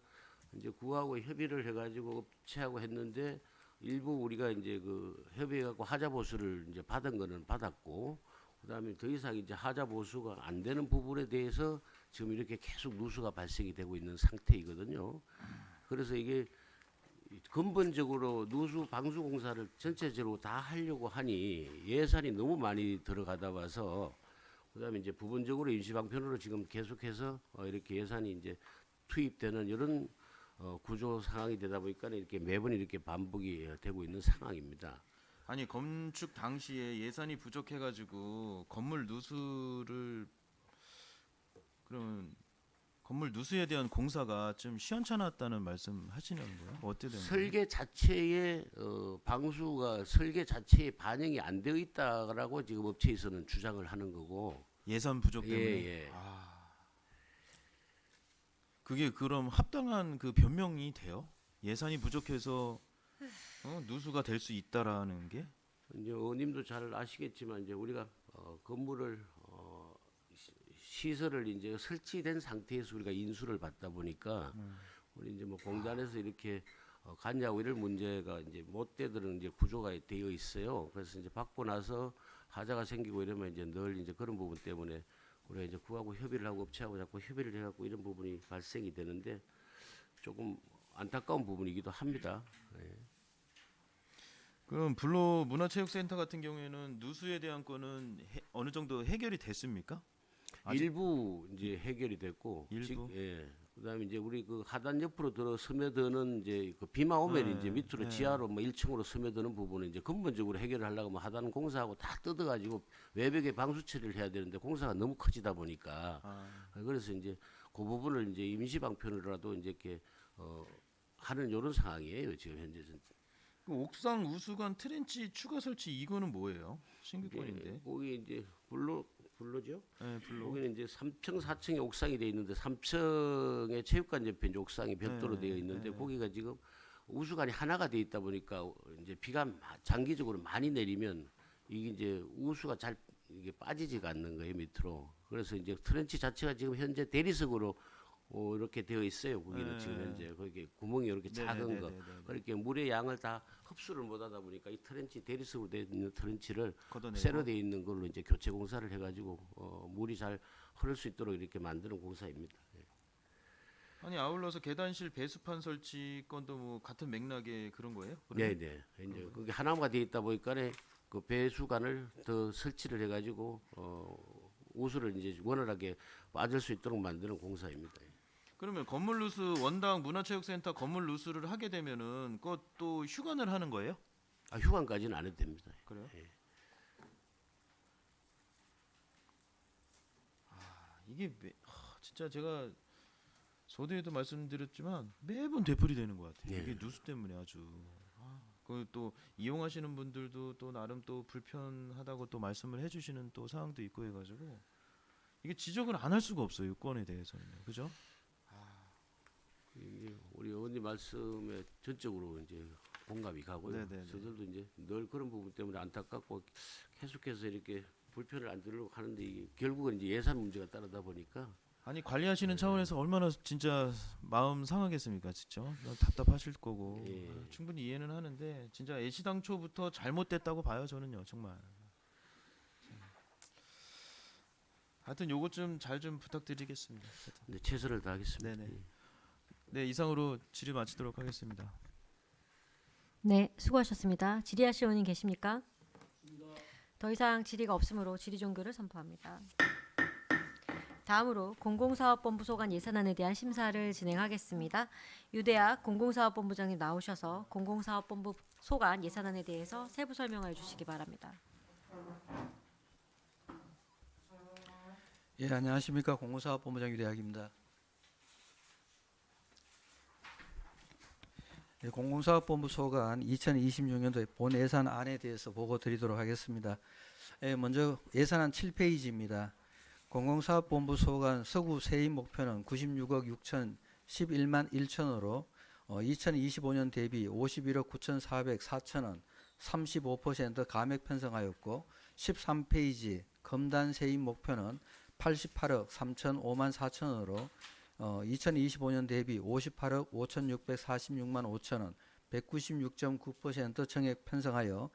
이제 구하고 협의를 해가지고 업체하고 했는데 일부 우리가 이제 그 협의해갖고 하자 보수를 이제 받은 거는 받았고, 그다음에 더 이상 이제 하자 보수가 안 되는 부분에 대해서 지금 이렇게 계속 누수가 발생이 되고 있는 상태이거든요. 그래서 이게 근본적으로 누수 방수 공사를 전체적으로 다 하려고 하니 예산이 너무 많이 들어가다 봐서, 그다음에 이제 부분적으로 임시방편으로 지금 계속해서 이렇게 예산이 이제 투입되는 이런 구조 상황이 되다 보니까 이렇게 매번 이렇게 반복이 되고 있는 상황입니다. 아니 건축 당시에 예산이 부족해가지고 건물 누수를 그러면 건물 누수에 대한 공사가 좀 시원찮았다는 말씀하시는 거예요? 어떻게 된 거예요? 설계 자체에 방수가 설계 자체에 반영이 안 되어 있다라고 지금 업체에서는 주장을 하는 거고. 예산 부족 때문에. 예. 그게 그럼 합당한 그 변명이 돼요? 예산이 부족해서 누수가 될 수 있다라는 게? 이제 의원님도 잘 아시겠지만 이제 우리가 건물을 시설을 이제 설치된 상태에서 우리가 인수를 받다 보니까 우리 이제 뭐 공단에서 이렇게 갔냐고 이럴 문제가 이제 못 되도록 이제 구조가 되어 있어요. 그래서 이제 받고 나서 하자가 생기고 이러면 이제 늘 이제 그런 부분 때문에 우리가 이제 구하고 협의를 하고 업체하고 자꾸 협의를 해갖고 이런 부분이 발생이 되는데 조금 안타까운 부분이기도 합니다. 예. 그럼 불로 문화체육센터 같은 경우에는 누수에 대한 거는 어느 정도 해결이 됐습니까? 일부 이제 해결이 됐고, 일부? 예. 그다음에 이제 우리 그 하단 옆으로 들어 스며드는 이제 그 비만 오면 이제 밑으로 지하로 뭐 1층으로 스며드는 부분은 이제 근본적으로 해결을 하려고 뭐 하단 공사하고 다 뜯어가지고 외벽에 방수 처리를 해야 되는데 공사가 너무 커지다 보니까 그래서 이제 그 부분을 이제 임시 방편으로라도 이제 이렇게 하는 이런 상황이에요 지금 현재는. 그 옥상 우수관 트렌치 추가 설치 이거는 뭐예요? 신규권인데. 거기 이제 불로죠? 네, 불로. 거기는 이제 3층, 4층에 옥상이 되어 있는데 3층에 체육관 옆에 이제 옥상이 별도로 되어 있는데 거기가 지금 우수관이 하나가 되어 있다 보니까 이제 비가 장기적으로 많이 내리면 이게 이제 우수가 잘 이게 빠지지가 않는 거예요 밑으로. 그래서 이제 트렌치 자체가 지금 현재 대리석으로 이렇게 되어 있어요. 거기는 지금 현재 거기 구멍이 이렇게 작은 거 그렇게 물의 양을 다 흡수를 못하다 보니까 이 트렌치 대리석으로 되어 있는 트렌치를 쇠로 되어 있는 걸로 이제 교체 공사를 해가지고 물이 잘 흐를 수 있도록 이렇게 만드는 공사입니다. 예. 아니 아울러서 계단실 배수판 설치 건도 뭐 같은 맥락의 그런 거예요? 네. 이제 그게 하나가 되어 있다 보니까 그 배수관을 더 설치를 해가지고 우수를 이제 원활하게 빠질 수 있도록 만드는 공사입니다. 그러면 건물 누수 원당 문화체육센터 건물 누수를 하게 되면은 그것도 휴관을 하는 거예요? 휴관까지는 안 해도 됩니다. 그래요? 예. 이게 진짜 제가 저도에도 말씀드렸지만 매번 되풀이되는 것 같아요. 이게 누수 때문에 아주. 그 또 이용하시는 분들도 또 나름 또 불편하다고 또 말씀을 해주시는 또 상황도 있고 해가지고 이게 지적을 안 할 수가 없어요. 유권에 대해서는. 그죠? 우리 의원님 말씀에 전적으로 이제 공감이 가고요. 저들도 이제 늘 그런 부분 때문에 안타깝고 계속해서 이렇게 불편을 안 들으려고 하는데 이게 결국은 이제 예산 문제가 따르다 보니까. 아니 관리하시는 차원에서 얼마나 진짜 마음 상하겠습니까, 진짜 답답하실 거고 충분히 이해는 하는데 진짜 애시당초부터 잘못됐다고 봐요, 저는요, 정말. 하여튼 요것 좀 잘 좀 부탁드리겠습니다. 네, 최선을 다하겠습니다. 네네. 네, 이상으로 질의 마치도록 하겠습니다. 네, 수고하셨습니다. 질의하실 의원님 계십니까? 더 이상 질의가 없으므로 질의 종교를 선포합니다. 다음으로 공공사업본부 소관 예산안에 대한 심사를 진행하겠습니다. 유대학 공공사업본부장님 나오셔서 공공사업본부 소관 예산안에 대해서 세부 설명해 주시기 바랍니다. 예, 안녕하십니까. 공공사업본부장 유대학입니다. 공공사업본부 소관 2026년도의 본 예산안에 대해서 보고 드리도록 하겠습니다. 먼저 예산안 7페이지입니다. 공공사업본부 소관 서구 세입 목표는 96억 6,011만 1천으로 2025년 대비 51억 9,404천 원 35% 감액 편성하였고 13페이지 검단 세입 목표는 88억 3,005만 4천 원으로 2025년 대비 58억 5,646만 5천 원 196.9% 정액 편성하여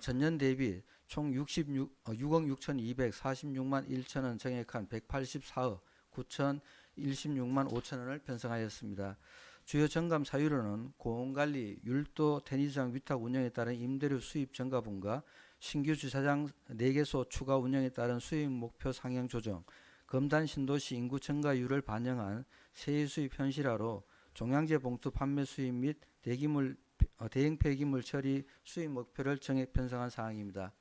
전년 대비 총 6억 6,246만 1천 원 정액한 184억 9,016만 5천 원을 편성하였습니다. 주요 정감 사유로는 공원관리, 율도, 테니스장 위탁 운영에 따른 임대료 수입 증가분과 신규 주차장 4개소 추가 운영에 따른 수입 목표 상향 조정, 검단 신도시 인구 증가율을 반영한 세액 수입 현실화로 종량제 봉투 판매 수입 및 대형 폐기물 처리 수입 목표를 정액 편성한 사항입니다.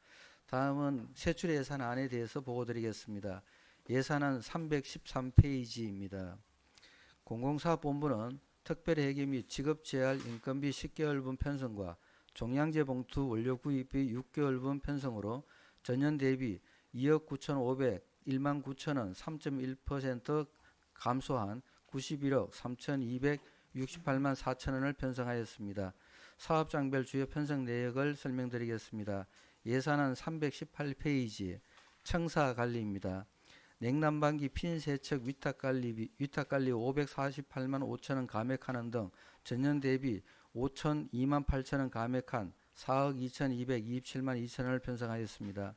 다음은 세출 예산안에 대해서 보고드리겠습니다. 예산안 313페이지입니다. 공공사업본부는 특별회계 및 직업재활 인건비 10개월분 편성과 종량제 봉투 원료 구입비 6개월분 편성으로 전년 대비 2억 9,501만 9천 원 3.1% 감소한 91억 3,268만 4천 원을 편성하였습니다. 사업장별 주요 편성 내역을 설명드리겠습니다. 예산안 318페이지 청사관리입니다. 냉난방기 핀세척 위탁관리 548만 5천 원 감액하는 등 전년 대비 5,002만 8천 원 감액한 4억 2,227만 2천 원을 편성하였습니다.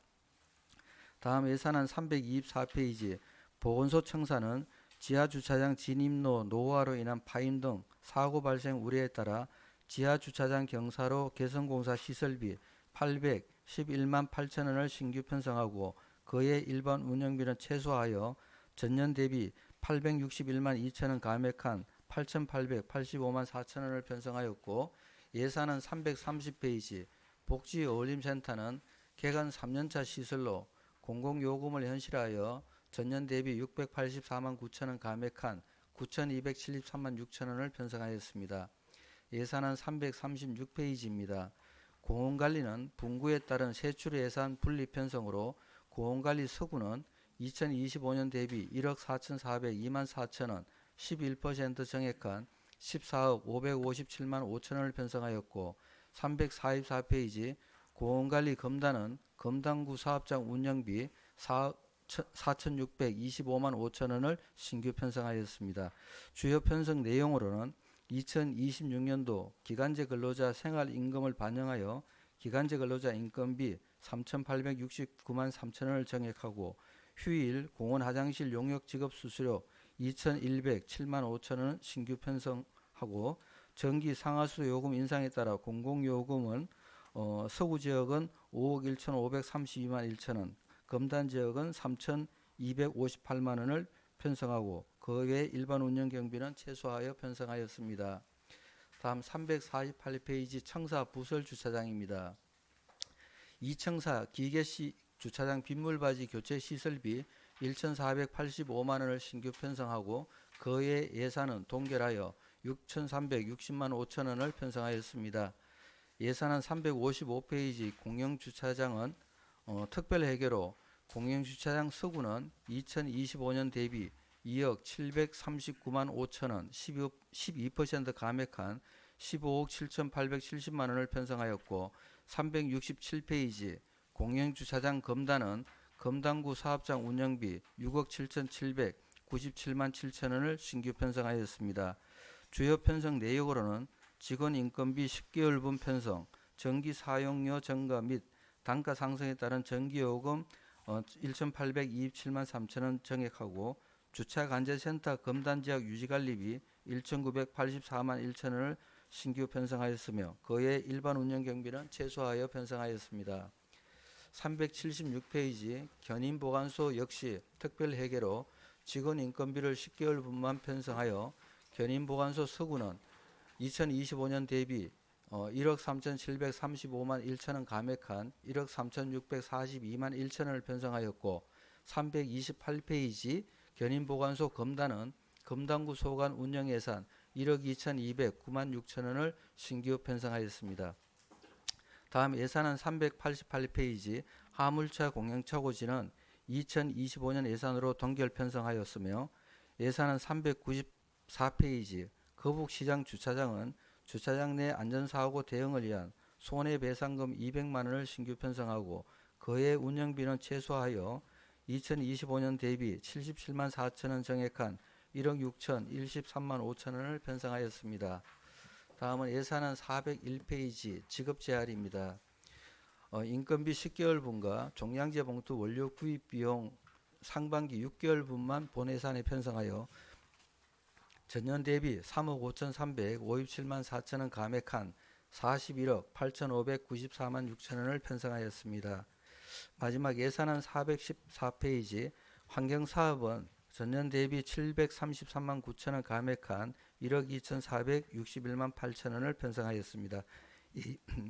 다음 예산안 324페이지 보건소 청사는 지하주차장 진입로 노후화로 인한 파임 등 사고 발생 우려에 따라 지하주차장 경사로 개선공사 시설비 811만 8천 원을 신규 편성하고 그의 일반 운영비는 최소하여 전년 대비 861만 2천 원 감액한 8,885만 4천 원을 편성하였고 예산은 330페이지 복지어울림센터는 개관 3년차 시설로 공공요금을 현실화하여 전년 대비 684만 9천 원 감액한 9,273만 6천 원을 편성하였습니다. 예산안 336페이지입니다. 공원관리는 분구에 따른 세출 예산 분리 편성으로 공원관리 서구는 2025년 대비 1억 4,402만 4천 원 11% 정액한 14억 557만 5천 원을 편성하였고 344페이지 공원관리 검단은 검단구 사업장 운영비 4,625만 5천 원을 신규 편성하였습니다. 주요 편성 내용으로는 2026년도 기간제 근로자 생활임금을 반영하여 기간제 근로자 인건비 3,869만 3천 원을 정액하고 휴일 공원 화장실 용역 지급 수수료 2,107만 5천 원을 신규 편성하고 전기 상하수 요금 인상에 따라 공공요금은 서구 지역은 5억 1,532만 1천 원, 검단 지역은 3,258만 원을 편성하고 그 외 일반 운영 경비는 최소하여 편성하였습니다. 다음 348페이지 청사 부설 주차장입니다. 이청사 기계시 주차장 빗물바지 교체 시설비 1,485만 원을 신규 편성하고 그 외 예산은 동결하여 6,360만 5천 원을 편성하였습니다. 예산안 355페이지 공영주차장은 특별회계로 공영주차장 서구는 2025년 대비 2억 739만 5천 원 12% 감액한 15억 7,870만 원을 편성하였고 367페이지 공영주차장 검단은 검단구 사업장 운영비 6억 7,797만 7천 원을 신규 편성하였습니다. 주요 편성 내역으로는 직원 인건비 10개월분 편성, 전기 사용료 증가 및 단가 상승에 따른 전기요금 1,827만 3천 원 정액하고 주차관제센터 검단지역 유지관리비 1,984만 1천 원을 신규 편성하였으며 그의 일반 운영경비는 최소하여 편성하였습니다. 376페이지 견인보관소 역시 특별회계로 직원 인건비를 10개월분만 편성하여 견인보관소 서구는 2025년 대비 1억 3,735만 1천 원 감액한 1억 3,642만 1천 원을 편성하였고 328페이지 견인보관소 검단은 검단구 소관 운영예산 1억 2,209만 6천 원을 신규 편성하였습니다. 다음 예산안 388페이지 화물차 공영차고지는 2025년 예산으로 동결 편성하였으며 예산안 394페이지 거북시장 주차장은 주차장 내 안전사고 대응을 위한 손해배상금 200만 원을 신규 편성하고 그의 운영비는 최소하여 2025년 대비 77만 4천 원 정액한 1억 6천 13만 5천 원을 편성하였습니다. 다음은 예산안 401페이지 지급 재할입니다. 인건비 10개월분과 종량제 봉투 원료 구입 비용 상반기 6개월분만 본 예산에 편성하여 전년 대비 3억 5,357만 4천 원 감액한 41억 8,594만 6천 원을 편성하였습니다. 마지막 예산안 414페이지 환경사업은 전년 대비 733만 9천 원 감액한 1억 2,461만 8천 원을 편성하였습니다.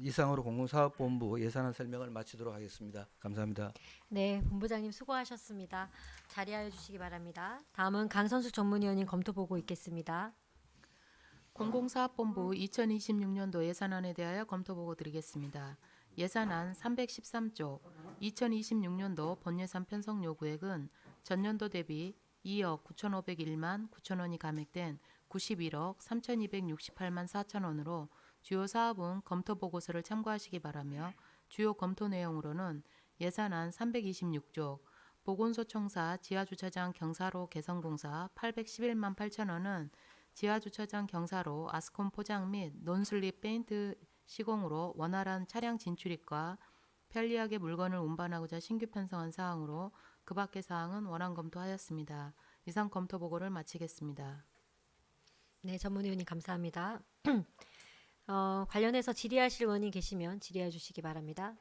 이상으로 공공사업본부 예산안 설명을 마치도록 하겠습니다. 감사합니다. 네, 본부장님 수고하셨습니다. 자리하여 주시기 바랍니다. 다음은 강선숙 전문위원님 검토보고 있겠습니다. 공공사업본부 2026년도 예산안에 대하여 검토보고 드리겠습니다. 예산안 313조 2026년도 본예산 편성 요구액은 전년도 대비 2억 9,501만 9천 원이 감액된 91억 3,268만 4천 원으로 주요 사업은 검토 보고서를 참고하시기 바라며 주요 검토 내용으로는 예산안 326조 보건소청사 지하주차장 경사로 개선공사 811만 8천 원은 지하주차장 경사로 아스콘 포장 및 논슬립 페인트 시공으로 원활한 차량 진출입과 편리하게 물건을 운반하고자 신규 편성한 사항으로 그 밖의 사항은 원안 검토하였습니다. 이상 검토 보고를 마치겠습니다. 네, 전문위원님 감사합니다. 관련해서 질의하실 의원이 계시면 질의해 주시기 바랍니다.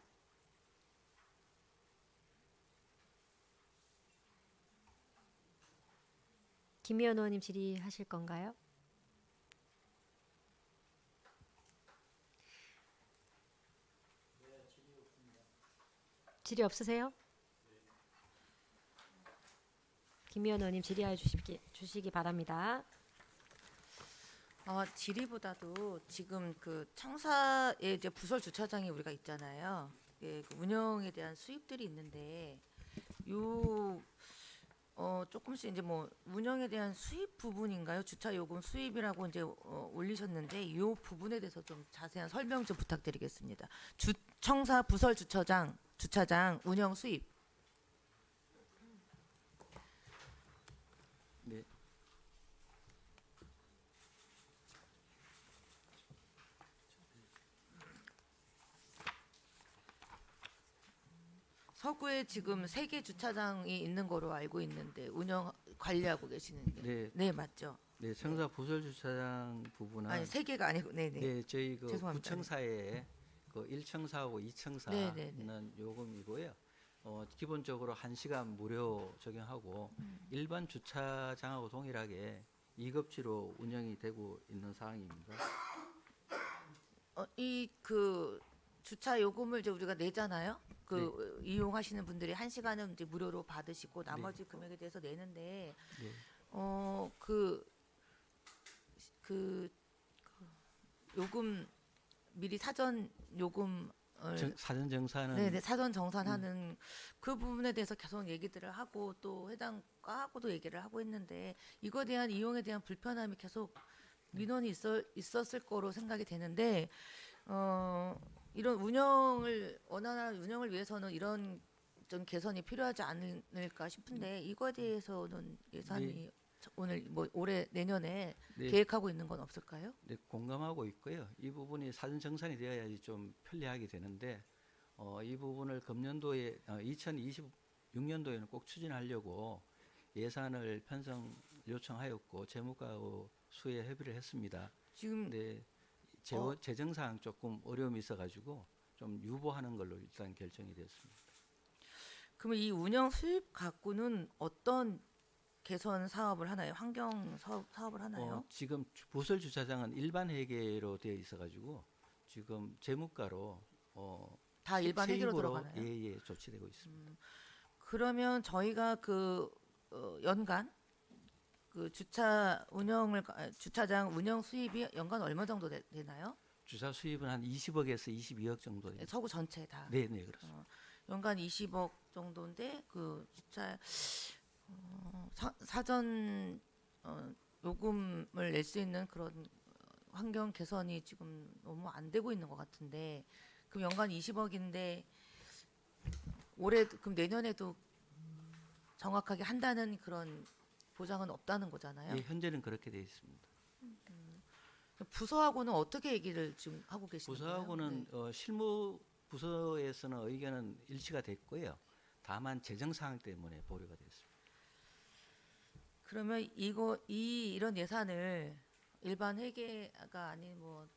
김미연 의원님 질의하실 건가요? 질의 없으세요? 김미연 의원님 질의해 주시기 바랍니다. 질의보다도 지금 그 청사에 이제 부설 주차장이 우리가 있잖아요. 예, 그 운영에 대한 수입들이 있는데 조금씩 이제 뭐 운영에 대한 수입 부분인가요? 주차 요금 수입이라고 이제 올리셨는데 이 부분에 대해서 좀 자세한 설명 좀 부탁드리겠습니다. 청사 부설 주차장 운영 수입. 네. 서구에 지금 3개 주차장이 있는 거로 알고 있는데 운영 관리하고 계시는 게. 네. 네, 맞죠. 네, 청사 부설 주차장 부분은 아니 3개가 아니고 네네. 네, 저희 그 죄송합니다. 구청사에 그 1청사하고 2청사는 요금이고요. 기본적으로 1시간 무료 적용하고 일반 주차장하고 동일하게 2급지로 운영이 되고 있는 상황입니다. 이 그 주차 요금을 이제 우리가 내잖아요. 그 이용하시는 분들이 1시간은 이제 무료로 받으시고 나머지 금액에 대해서 내는데 그 요금 미리 사전 요금을 사전 정산은 네네 사전 정산하는 그 부분에 대해서 계속 얘기들을 하고 또 해당 과하고도 얘기를 하고 있는데 이거에 대한 이용에 대한 불편함이 계속 민원이 있었을 거로 생각이 되는데 이런 원활한 운영을 위해서는 이런 좀 개선이 필요하지 않을까 싶은데 이거에 대해서는 예산이 오늘 뭐 올해 내년에 계획하고 있는 건 없을까요? 네, 공감하고 있고요. 이 부분이 사전 정산이 되어야지 좀 편리하게 되는데 이 부분을 금년도에 2026년도에는 꼭 추진하려고 예산을 편성 요청하였고 재무과하고 수에 협의를 했습니다. 지금 재정상 조금 어려움이 있어가지고 좀 유보하는 걸로 일단 결정이 되었습니다. 그러면 이 운영 수입 갖고는 어떤 개선 사업을 하나요? 환경 사업을 하나요? 지금 부설 주차장은 일반 회계로 되어 있어가지고 지금 재무과로 다 일반 회계로 들어가나요? 예, 조치되고 있습니다. 그러면 저희가 그 연간 그 주차장 운영 수입이 연간 얼마 정도 되나요? 주차 수입은 한 20억에서 22억 정도 됩니다. 서구 전체 다. 네, 그렇습니다. 연간 20억 정도인데 그 주차 사전 요금을 낼 수 있는 그런 환경 개선이 지금 너무 안 되고 있는 것 같은데, 그럼 연간 20억인데 올해 그럼 내년에도 정확하게 한다는 그런 보장은 없다는 거잖아요. 예, 현재는 그렇게 되어 있습니다. 부서하고는 어떻게 얘기를 지금 하고 계시는 거예요? 부서하고는 네. 실무 부서에서는 의견은 일치가 됐고요. 다만 재정 사항 때문에 보류가 됐습니다. 그러면 이런 예산을 일반 회계가 아닌 뭐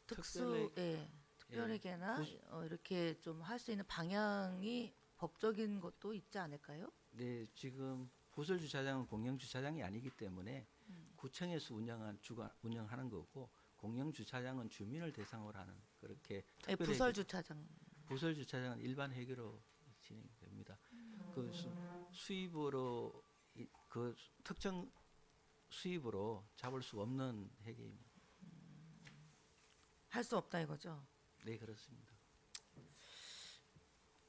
특별회계나 이렇게 좀 할 수 있는 방향이 법적인 것도 있지 않을까요? 네, 지금 부설 주차장은 공영 주차장이 아니기 때문에 구청에서 운영하는 거고, 공영 주차장은 주민을 대상으로 하는 그렇게 부설 주차장. 부설 주차장은 일반 회계로 진행됩니다. 그 수입으로 그 특정 수입으로 잡을 수 없는 회계입니다. 할 수 없다 이거죠? 네, 그렇습니다.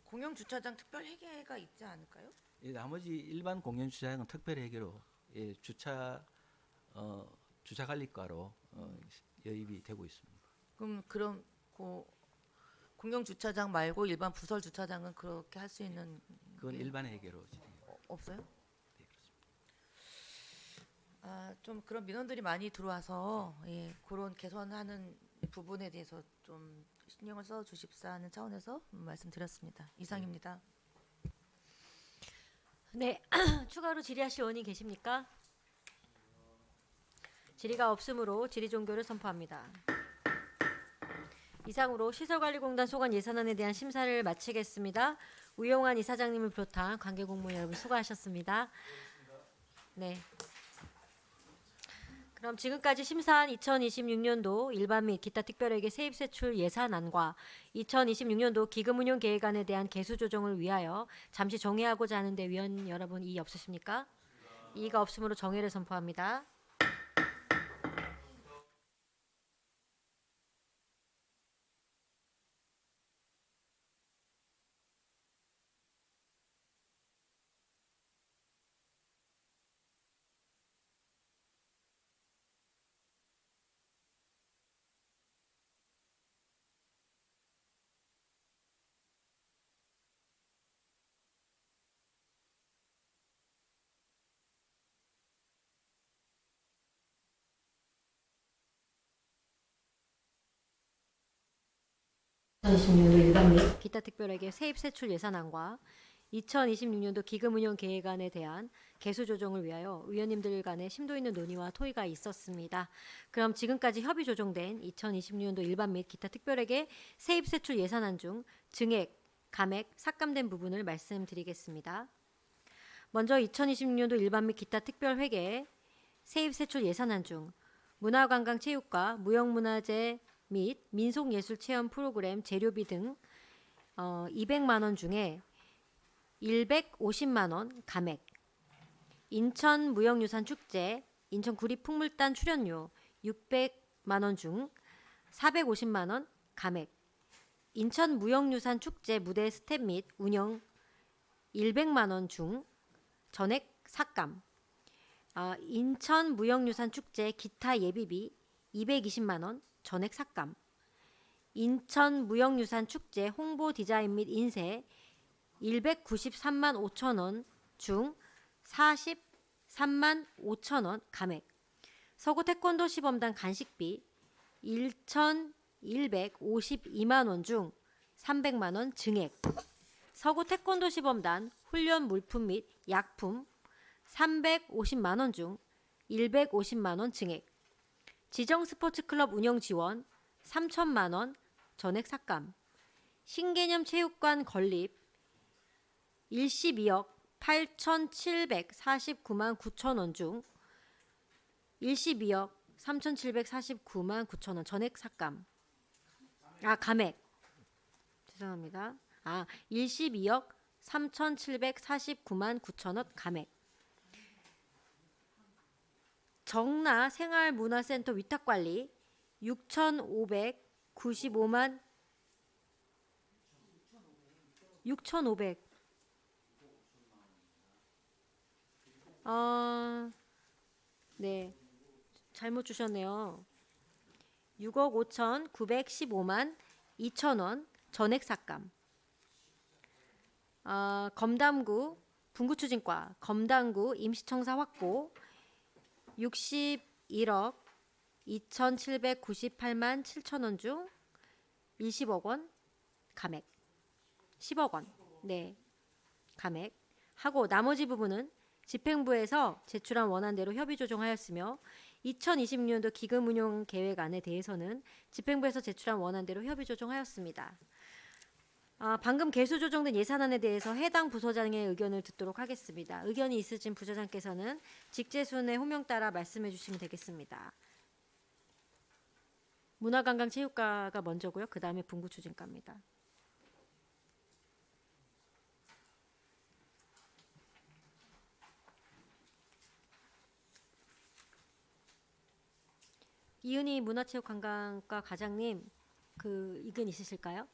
공영 주차장 특별 회계가 있지 않을까요? 예, 나머지 일반 공영 주차장은 특별 회계로 주차 관리과로 여입이 되고 있습니다. 그럼 공영 주차장 말고 일반 부설 주차장은 그렇게 할 수 있는 그건 일반 회계로 없어요? 네, 그렇습니다. 좀 그런 민원들이 많이 들어와서 그런 개선하는 부분에 대해서 좀 신경을 써 주십사 하는 차원에서 말씀드렸습니다. 이상입니다. 네, 추가로 질의하실 의원이 계십니까? 질의가 없으므로 질의 종교를 선포합니다. 이상으로 시설관리공단 소관 예산안에 대한 심사를 마치겠습니다. 우영환 이사장님을 비롯한 관계 공무원 여러분 수고하셨습니다. 네. 그럼 지금까지 심사한 2026년도 일반 및 기타 특별회계 세입세출 예산안과 2026년도 기금운용계획안에 대한 개수 조정을 위하여 잠시 정회하고자 하는데 위원 여러분 이의 없으십니까? 이의가 없으므로 정회를 선포합니다. 일반 및 기타 특별회계 세입세출 예산안과 2026년도 기금운용계획안에 대한 개수 조정을 위하여 의원님들 간의 심도 있는 논의와 토의가 있었습니다. 그럼 지금까지 협의 조정된 2026년도 일반 및 기타 특별회계 세입세출 예산안 중 증액, 감액, 삭감된 부분을 말씀드리겠습니다. 먼저 2026년도 일반 및 기타 특별회계 세입세출 예산안 중 문화관광체육과 무형문화재 및 민속예술체험 프로그램 재료비 등 200만 원 중에 150만 원 감액, 인천무형유산축제, 인천구리풍물단 출연료 600만 원 중 450만 원 감액, 인천무형유산축제 무대 스텝 및 운영 100만 원 중 전액 삭감, 인천무형유산축제 기타 예비비 220만 원 전액 삭감, 인천무형유산축제 홍보 디자인 및 인쇄 193만 5천 원 중 43만 5천 원 감액, 서구 태권도 시범단 간식비 1,152만 원 중 300만 원 증액, 서구 태권도 시범단 훈련 물품 및 약품 350만 원 중 150만 원 증액, 지정 스포츠클럽 운영 지원 3천만 원 전액 삭감, 신개념 체육관 건립 12억 8,749만 9천 원 중 12억 3,749만 9천 원 전액 삭감. 감액. 죄송합니다. 12억 3,749만 9천 원 감액. 정나 생활문화센터 위탁관리 6,595만 6,500 네. 잘못 주셨네요. 6억 5,915만 2천 원 전액 삭감. 검담구 분구추진과 검담구 임시청사 확보 61억 2,798만 7천 원 중 20억 원 감액. 10억 원. 네. 감액. 하고 나머지 부분은 집행부에서 제출한 원안대로 협의 조정하였으며 2026년도 기금 운용 계획안에 대해서는 집행부에서 제출한 원안대로 협의 조정하였습니다. 방금 개수 조정된 예산안에 대해서 해당 부서장의 의견을 듣도록 하겠습니다. 의견이 있으신 부서장께서는 직제순의 호명 따라 말씀해 주시면 되겠습니다. 문화관광체육과가 먼저고요. 그 다음에 분구추진과입니다. 이은희 문화체육관광과 과장님, 그 의견 있으실까요?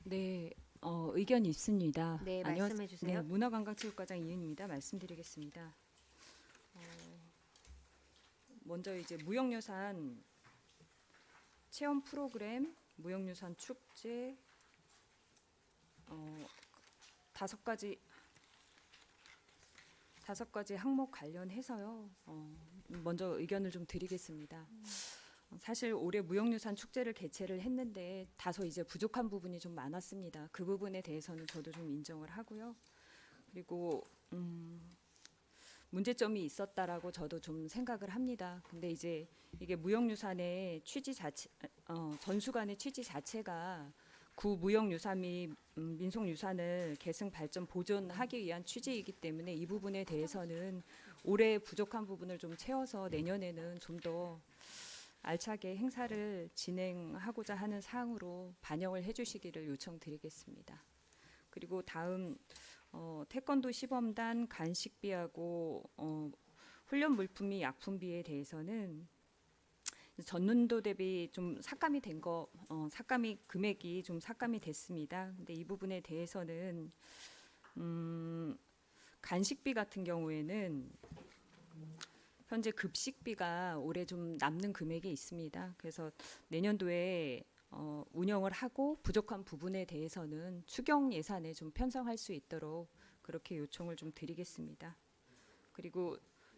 네, 의견이 있습니다. 네, 안녕하세요. 말씀해 주세요. 네, 문화관광체육과장 이은입니다. 말씀드리겠습니다. 먼저 이제 무형유산 체험 프로그램, 무형유산 축제 다섯 가지 항목 관련해서요. 먼저 의견을 좀 드리겠습니다. 사실 올해 무형유산 축제를 개최를 했는데 다소 이제 부족한 부분이 좀 많았습니다. 그 부분에 대해서는 저도 좀 인정을 하고요. 그리고 문제점이 있었다라고 저도 좀 생각을 합니다. 근데 이제 이게 무형유산의 취지 자체, 전수관의 취지 자체가 구 무형유산 및 민속유산을 계승 발전 보존하기 위한 취지이기 때문에 이 부분에 대해서는 올해 부족한 부분을 좀 채워서 내년에는 좀 더 알차게 행사를 진행하고자 하는 사항으로 반영을 해주시기를 요청드리겠습니다. 그리고 다음 태권도 시범단 간식비하고 훈련 물품이 약품비에 대해서는 전년도 대비 좀 삭감이 된 거, 삭감이 금액이 좀 삭감이 됐습니다. 근데 이 부분에 대해서는 간식비 같은 경우에는 현재 급식비가 올해 좀 남는 금액이 있습니다. 그래서 내년도에 운영을 하고 부족한 부분에 대해서는 추경 예산에 좀 편성할 수 있도록 그렇게 요청을 좀 드리겠습니다. 그리고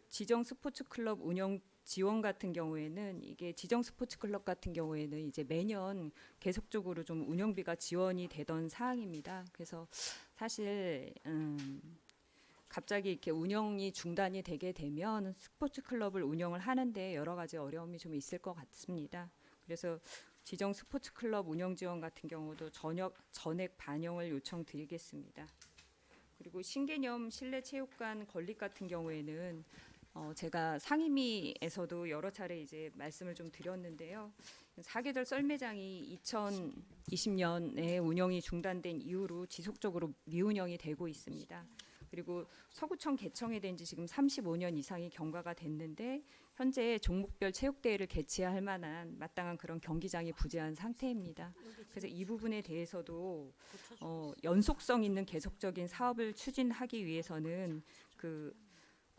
지정 스포츠 클럽 운영 지원 같은 경우에는 이게 지정 스포츠 클럽 같은 경우에는 이제 매년 계속적으로 좀 운영비가 지원이 되던 사항입니다. 그래서 사실 갑자기 이렇게 운영이 중단이 되게 되면 스포츠 클럽을 운영을 하는데 여러 가지 어려움이 좀 있을 것 같습니다. 그래서 지정 스포츠 클럽 운영 지원 같은 경우도 전액 반영을 요청드리겠습니다. 그리고 신개념 실내 체육관 건립 같은 경우에는 제가 상임위에서도 여러 차례 이제 말씀을 좀 드렸는데요. 사계절 썰매장이 2020년에 운영이 중단된 이후로 지속적으로 미운영이 되고 있습니다. 그리고 서구청 개청이 된 지 지금 35년 이상이 경과가 됐는데 현재 종목별 체육대회를 개최할 만한 마땅한 그런 경기장이 부재한 상태입니다. 그래서 이 부분에 대해서도 연속성 있는 계속적인 사업을 추진하기 위해서는 그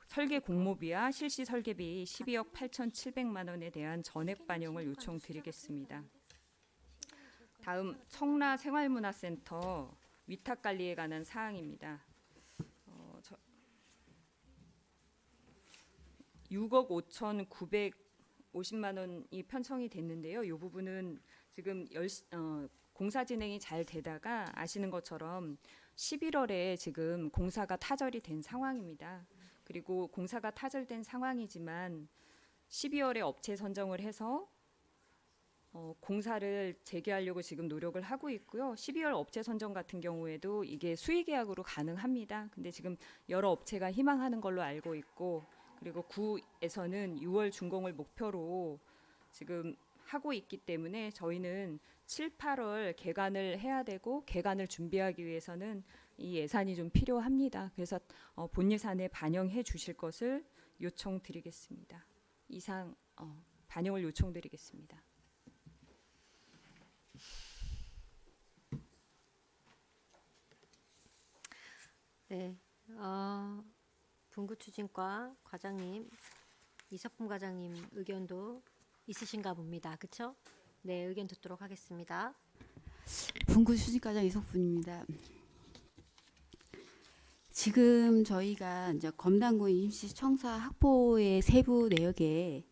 설계 공모비와 실시 설계비 12억 8,700만 원에 대한 전액 반영을 요청드리겠습니다. 다음 청라 생활문화센터 위탁 관리에 관한 사항입니다. 6억 5,950만 원이 편성이 됐는데요. 이 부분은 지금 공사 진행이 잘 되다가 아시는 것처럼 11월에 지금 공사가 타절이 된 상황입니다. 그리고 공사가 타절된 상황이지만 12월에 업체 선정을 해서 공사를 재개하려고 지금 노력을 하고 있고요. 12월 업체 선정 같은 경우에도 이게 수의 계약으로 가능합니다. 근데 지금 여러 업체가 희망하는 걸로 알고 있고 그리고 구에서는 6월 준공을 목표로 지금 하고 있기 때문에 저희는 7, 8월 개관을 해야 되고 개관을 준비하기 위해서는 이 예산이 좀 필요합니다. 그래서 본 예산에 반영해 주실 것을 요청드리겠습니다. 이상 반영을 요청드리겠습니다. 네, 분구추진과 과장님 이석훈 과장님 의견도 있으신가 봅니다. 그렇죠? 네, 의견 듣도록 하겠습니다. 분구 수직과장 이석훈입니다. 지금 저희가 이제 검단구 임시청사 확보의 세부 내역에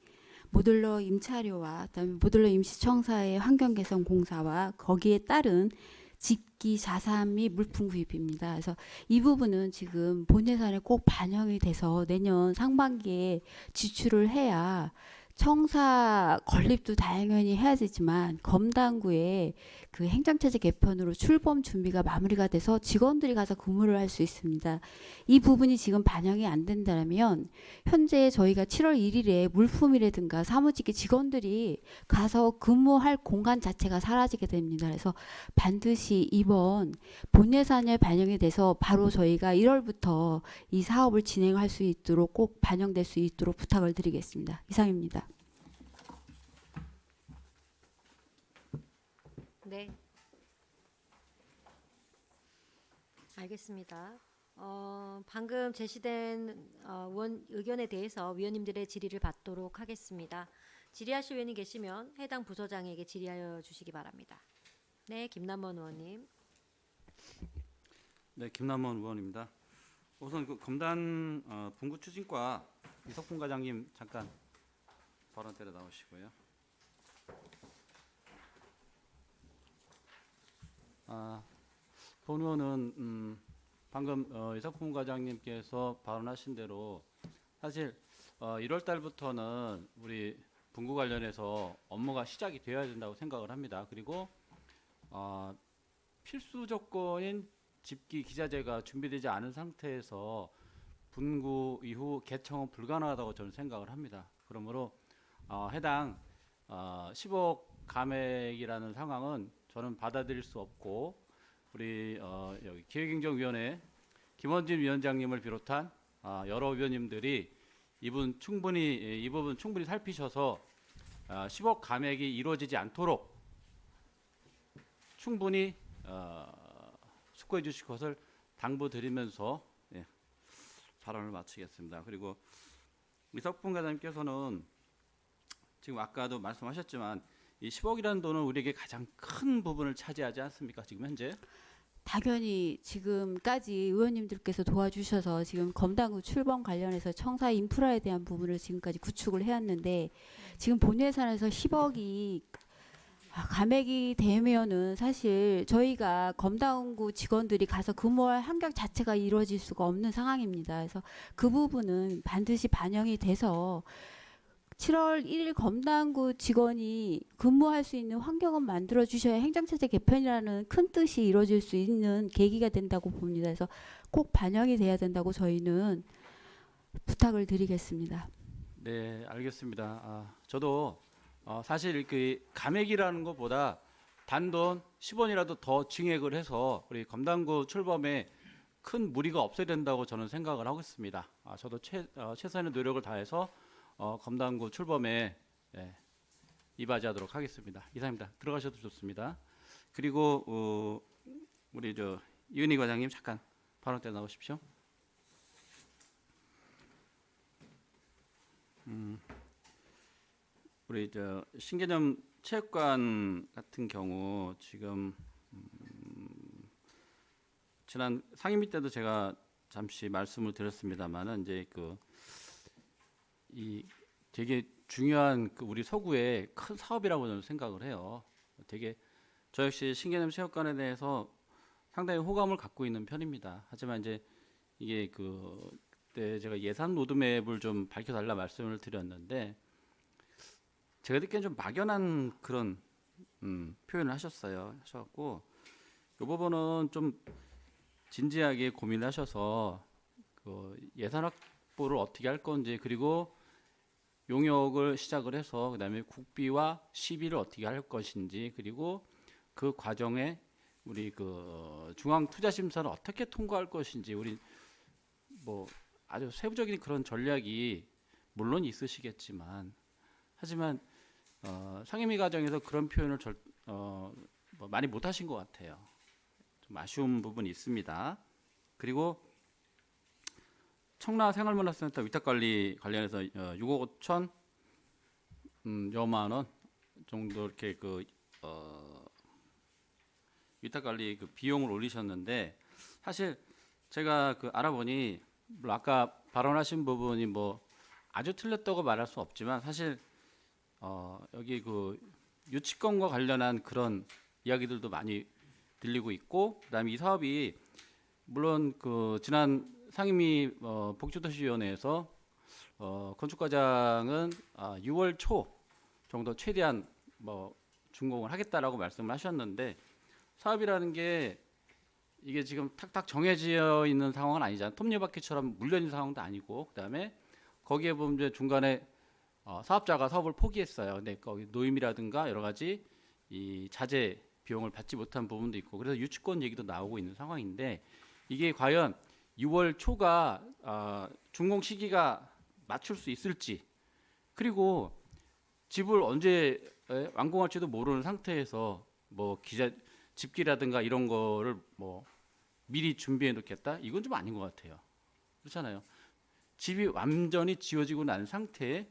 모듈러 임차료와 그다음에 모듈러 임시청사의 환경 개선 공사와 거기에 따른 집기 자산 및 물품 구입입니다. 그래서 이 부분은 지금 본 예산에 꼭 반영이 돼서 내년 상반기에 지출을 해야 청사 건립도 당연히 해야 되지만 검단구의 그 행정체제 개편으로 출범 준비가 마무리가 돼서 직원들이 가서 근무를 할 수 있습니다. 이 부분이 지금 반영이 안 된다면 현재 저희가 7월 1일에 물품이라든가 사무직계 직원들이 가서 근무할 공간 자체가 사라지게 됩니다. 그래서 반드시 이번 본 예산에 반영이 돼서 바로 저희가 1월부터 이 사업을 진행할 수 있도록 꼭 반영될 수 있도록 부탁을 드리겠습니다. 이상입니다. 네. 알겠습니다. 방금 제시된 의원 의견에 대해서 위원님들의 질의를 받도록 하겠습니다. 질의하실 의원이 계시면 해당 부서장에게 질의하여 주시기 바랍니다. 네, 김남원 의원님. 네, 김남원 의원입니다. 우선 그 검단 분구 추진과 이석훈 과장님 잠깐 발언대로 나오시고요. 본 의원은 방금 이석훈 과장님께서 발언하신 대로 사실 1월 달부터는 우리 분구 관련해서 업무가 시작이 되어야 된다고 생각을 합니다. 그리고 필수 조건인 집기 기자재가 준비되지 않은 상태에서 분구 이후 개청은 불가능하다고 저는 생각을 합니다. 그러므로 해당 10억 감액이라는 상황은 저는 받아들일 수 없고 우리 여기 기획행정위원회 김원진 위원장님을 비롯한 여러 위원님들이 이 부분 충분히 살피셔서 10억 감액이 이루어지지 않도록 충분히 숙고해 주실 것을 당부드리면서 발언을 마치겠습니다. 그리고 이석훈 과장님께서는 지금 아까도 말씀하셨지만 이 10억이라는 돈은 우리에게 가장 큰 부분을 차지하지 않습니까? 지금 현재? 당연히 지금까지 의원님들께서 도와주셔서 지금 검단구 출범 관련해서 청사 인프라에 대한 부분을 지금까지 구축을 해왔는데 지금 본 예산에서 10억이 감액이 되면은 사실 저희가 검단구 직원들이 가서 근무할 환경 자체가 이루어질 수가 없는 상황입니다. 그래서 그 부분은 반드시 반영이 돼서 7월 1일 검단구 직원이 근무할 수 있는 환경은 만들어 주셔야 행정체제 개편이라는 큰 뜻이 이루어질 수 있는 계기가 된다고 봅니다. 그래서 꼭 반영이 돼야 된다고 저희는 부탁을 드리겠습니다. 네, 알겠습니다. 저도 사실 그 감액이라는 것보다 단돈 10원이라도 더 증액을 해서 우리 검단구 출범에 큰 무리가 없어야 된다고 저는 생각을 하고 있습니다. 저도 최선의 노력을 다해서 검단구 출범에 이바지하도록 하겠습니다. 이상입니다. 들어가셔도 좋습니다. 그리고 우리 이은희 과장님 잠깐 발언 때 나오십시오. 우리 신개념 체육관 같은 경우 지금 지난 상임위 때도 제가 잠시 말씀을 드렸습니다만은 이제 이 되게 중요한 우리 서구의 큰 사업이라고 저는 생각을 해요. 되게 저 역시 신개념 체육관에 대해서 상당히 호감을 갖고 있는 편입니다. 하지만 이제 이게 그때 제가 예산 로드맵을 좀 밝혀달라 말씀을 드렸는데 제가 듣기엔 좀 막연한 그런 표현을 하셔갖고 이 부분은 좀 진지하게 고민하셔서 예산 확보를 어떻게 할 건지 그리고 용역을 시작을 해서 그다음에 국비와 시비를 어떻게 할 것인지 그리고 그 과정에 우리 중앙투자심사를 어떻게 통과할 것인지 우리 뭐 아주 세부적인 그런 전략이 물론 있으시겠지만 하지만 상임위 과정에서 그런 표현을 많이 못하신 것 같아요. 좀 아쉬운 부분이 있습니다. 그리고 청라 생활문화센터 위탁관리 관련해서 6억 5천 여만 원 정도 이렇게 위탁관리 비용을 올리셨는데, 사실 제가 알아보니 물론 아까 발언하신 부분이 뭐 아주 틀렸다고 말할 수 없지만, 사실 여기 유치권과 관련한 그런 이야기들도 많이 들리고 있고, 그다음에 이 사업이 물론 지난 상임위 복지도시위원회에서 건축과장은 6월 초 정도 최대한 준공을 하겠다라고 말씀을 하셨는데, 사업이라는 게 이게 지금 탁탁 정해져 있는 상황은 아니잖아요. 톱니바퀴처럼 물려 있는 상황도 아니고, 그다음에 거기에 보면 이제 중간에 사업자가 사업을 포기했어요. 근데 거기 노임이라든가 여러 가지 이 자재 비용을 받지 못한 부분도 있고, 그래서 유치권 얘기도 나오고 있는 상황인데, 이게 과연 6월 초가 준공 시기가 맞출 수 있을지, 그리고 집을 언제 완공할지도 모르는 상태에서 집기라든가 이런 거를 미리 준비해 놓겠다? 이건 좀 아닌 것 같아요. 그렇잖아요. 집이 완전히 지어지고 난 상태에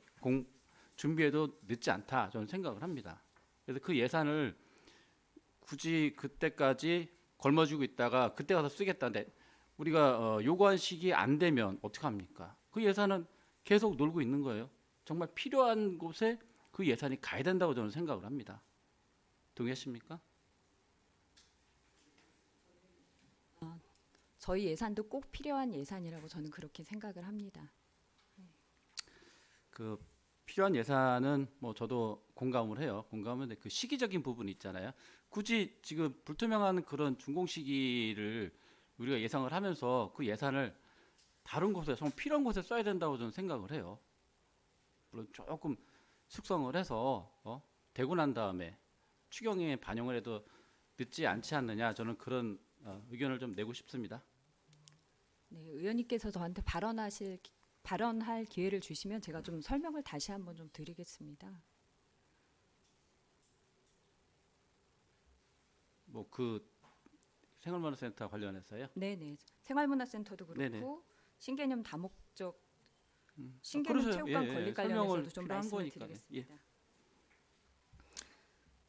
준비해도 늦지 않다, 저는 생각을 합니다. 그래서 그 예산을 굳이 그때까지 걸머쥐고 있다가 그때 가서 쓰겠다는데, 우리가 요구한 시기 안 되면 어떡합니까? 그 예산은 계속 놀고 있는 거예요. 정말 필요한 곳에 그 예산이 가야 된다고 저는 생각을 합니다. 동의하십니까? 저희 예산도 꼭 필요한 예산이라고 저는 그렇게 생각을 합니다. 필요한 예산은 저도 공감을 해요. 공감은 그 시기적인 부분이 있잖아요. 굳이 지금 불투명한 그런 준공 시기를 우리가 예상을 하면서 그 예산을 다른 곳에, 정말 필요한 곳에 써야 된다고 저는 생각을 해요. 물론 조금 숙성을 해서 되고 난 다음에 추경에 반영을 해도 늦지 않지 않느냐, 저는 그런 의견을 좀 내고 싶습니다. 네, 의원님께서 저한테 발언할 기회를 주시면 제가 좀 설명을 다시 한번 좀 드리겠습니다. 생활문화센터 관련해서요? 네네. 생활문화센터도 그렇고 네네. 신개념 다목적 신개념 그러세요. 체육관 예, 건립 설명을 관련해서도 좀 필요한 말씀을 거니까요. 드리겠습니다.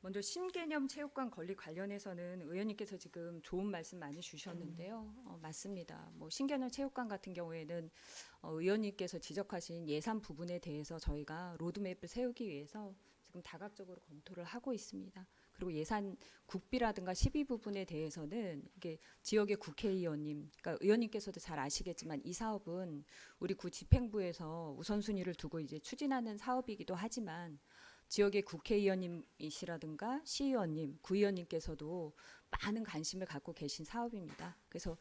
먼저 신개념 체육관 건립 관련해서는 의원님께서 지금 좋은 말씀 많이 주셨는데요. 맞습니다. 신개념 체육관 같은 경우에는 의원님께서 지적하신 예산 부분에 대해서 저희가 로드맵을 세우기 위해서 지금 다각적으로 검토를 하고 있습니다. 그리고 예산 국비라든가 시비 부분에 대해서는 이게 지역의 국회의원님, 그러니까 의원님께서도 잘 아시겠지만 이 사업은 우리 구 집행부에서 우선순위를 두고 이제 추진하는 사업이기도 하지만 지역의 국회의원님이시라든가 시의원님, 구의원님께서도 많은 관심을 갖고 계신 사업입니다. 그래서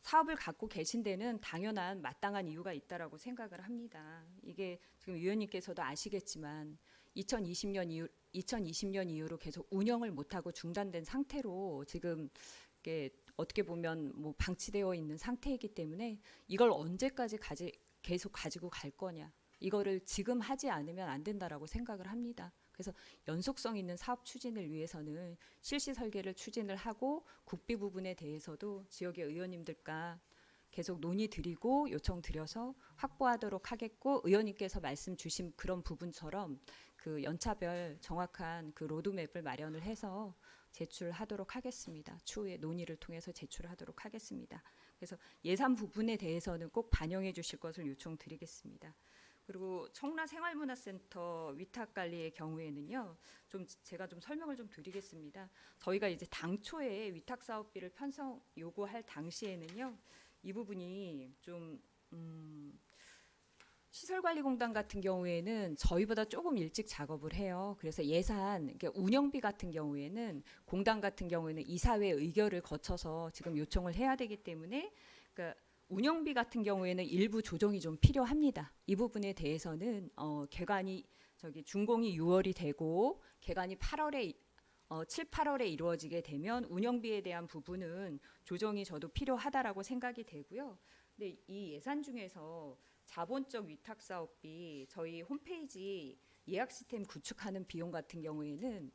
사업을 갖고 계신 데는 당연한 마땅한 이유가 있다라고 생각을 합니다. 이게 지금 위원님께서도 아시겠지만 2020년 이후로 계속 운영을 못하고 중단된 상태로 지금 이게 어떻게 보면 방치되어 있는 상태이기 때문에 이걸 언제까지 계속 가지고 갈 거냐, 이거를 지금 하지 않으면 안 된다라고 생각을 합니다. 그래서 연속성 있는 사업 추진을 위해서는 실시 설계를 추진을 하고 국비 부분에 대해서도 지역의 의원님들과 계속 논의 드리고 요청 드려서 확보하도록 하겠고, 의원님께서 말씀 주신 그런 부분처럼 그 연차별 정확한 그 로드맵을 마련을 해서 제출하도록 하겠습니다. 추후에 논의를 통해서 제출하도록 하겠습니다. 그래서 예산 부분에 대해서는 꼭 반영해 주실 것을 요청드리겠습니다. 그리고 청라 생활문화센터 위탁 관리의 경우에는요, 제가 좀 설명을 좀 드리겠습니다. 저희가 이제 당초에 위탁 사업비를 편성 요구할 당시에는요, 이 부분이 좀 시설관리공단 같은 경우에는 저희보다 조금 일찍 작업을 해요. 그래서 예산, 운영비 같은 경우에는 공단 같은 경우에는 이사회 의결을 거쳐서 지금 요청을 해야 되기 때문에, 그러니까 운영비 같은 경우에는 일부 조정이 좀 필요합니다. 이 부분에 대해서는 개관이 준공이 6월이 되고 개관이 7, 8월에 이루어지게 되면 운영비에 대한 부분은 조정이 저도 필요하다라고 생각이 되고요. 근데 이 예산 중에서 자본적 위탁 사업비, 저희 홈페이지 예약 시스템 구축하는 비용 같은 경우에는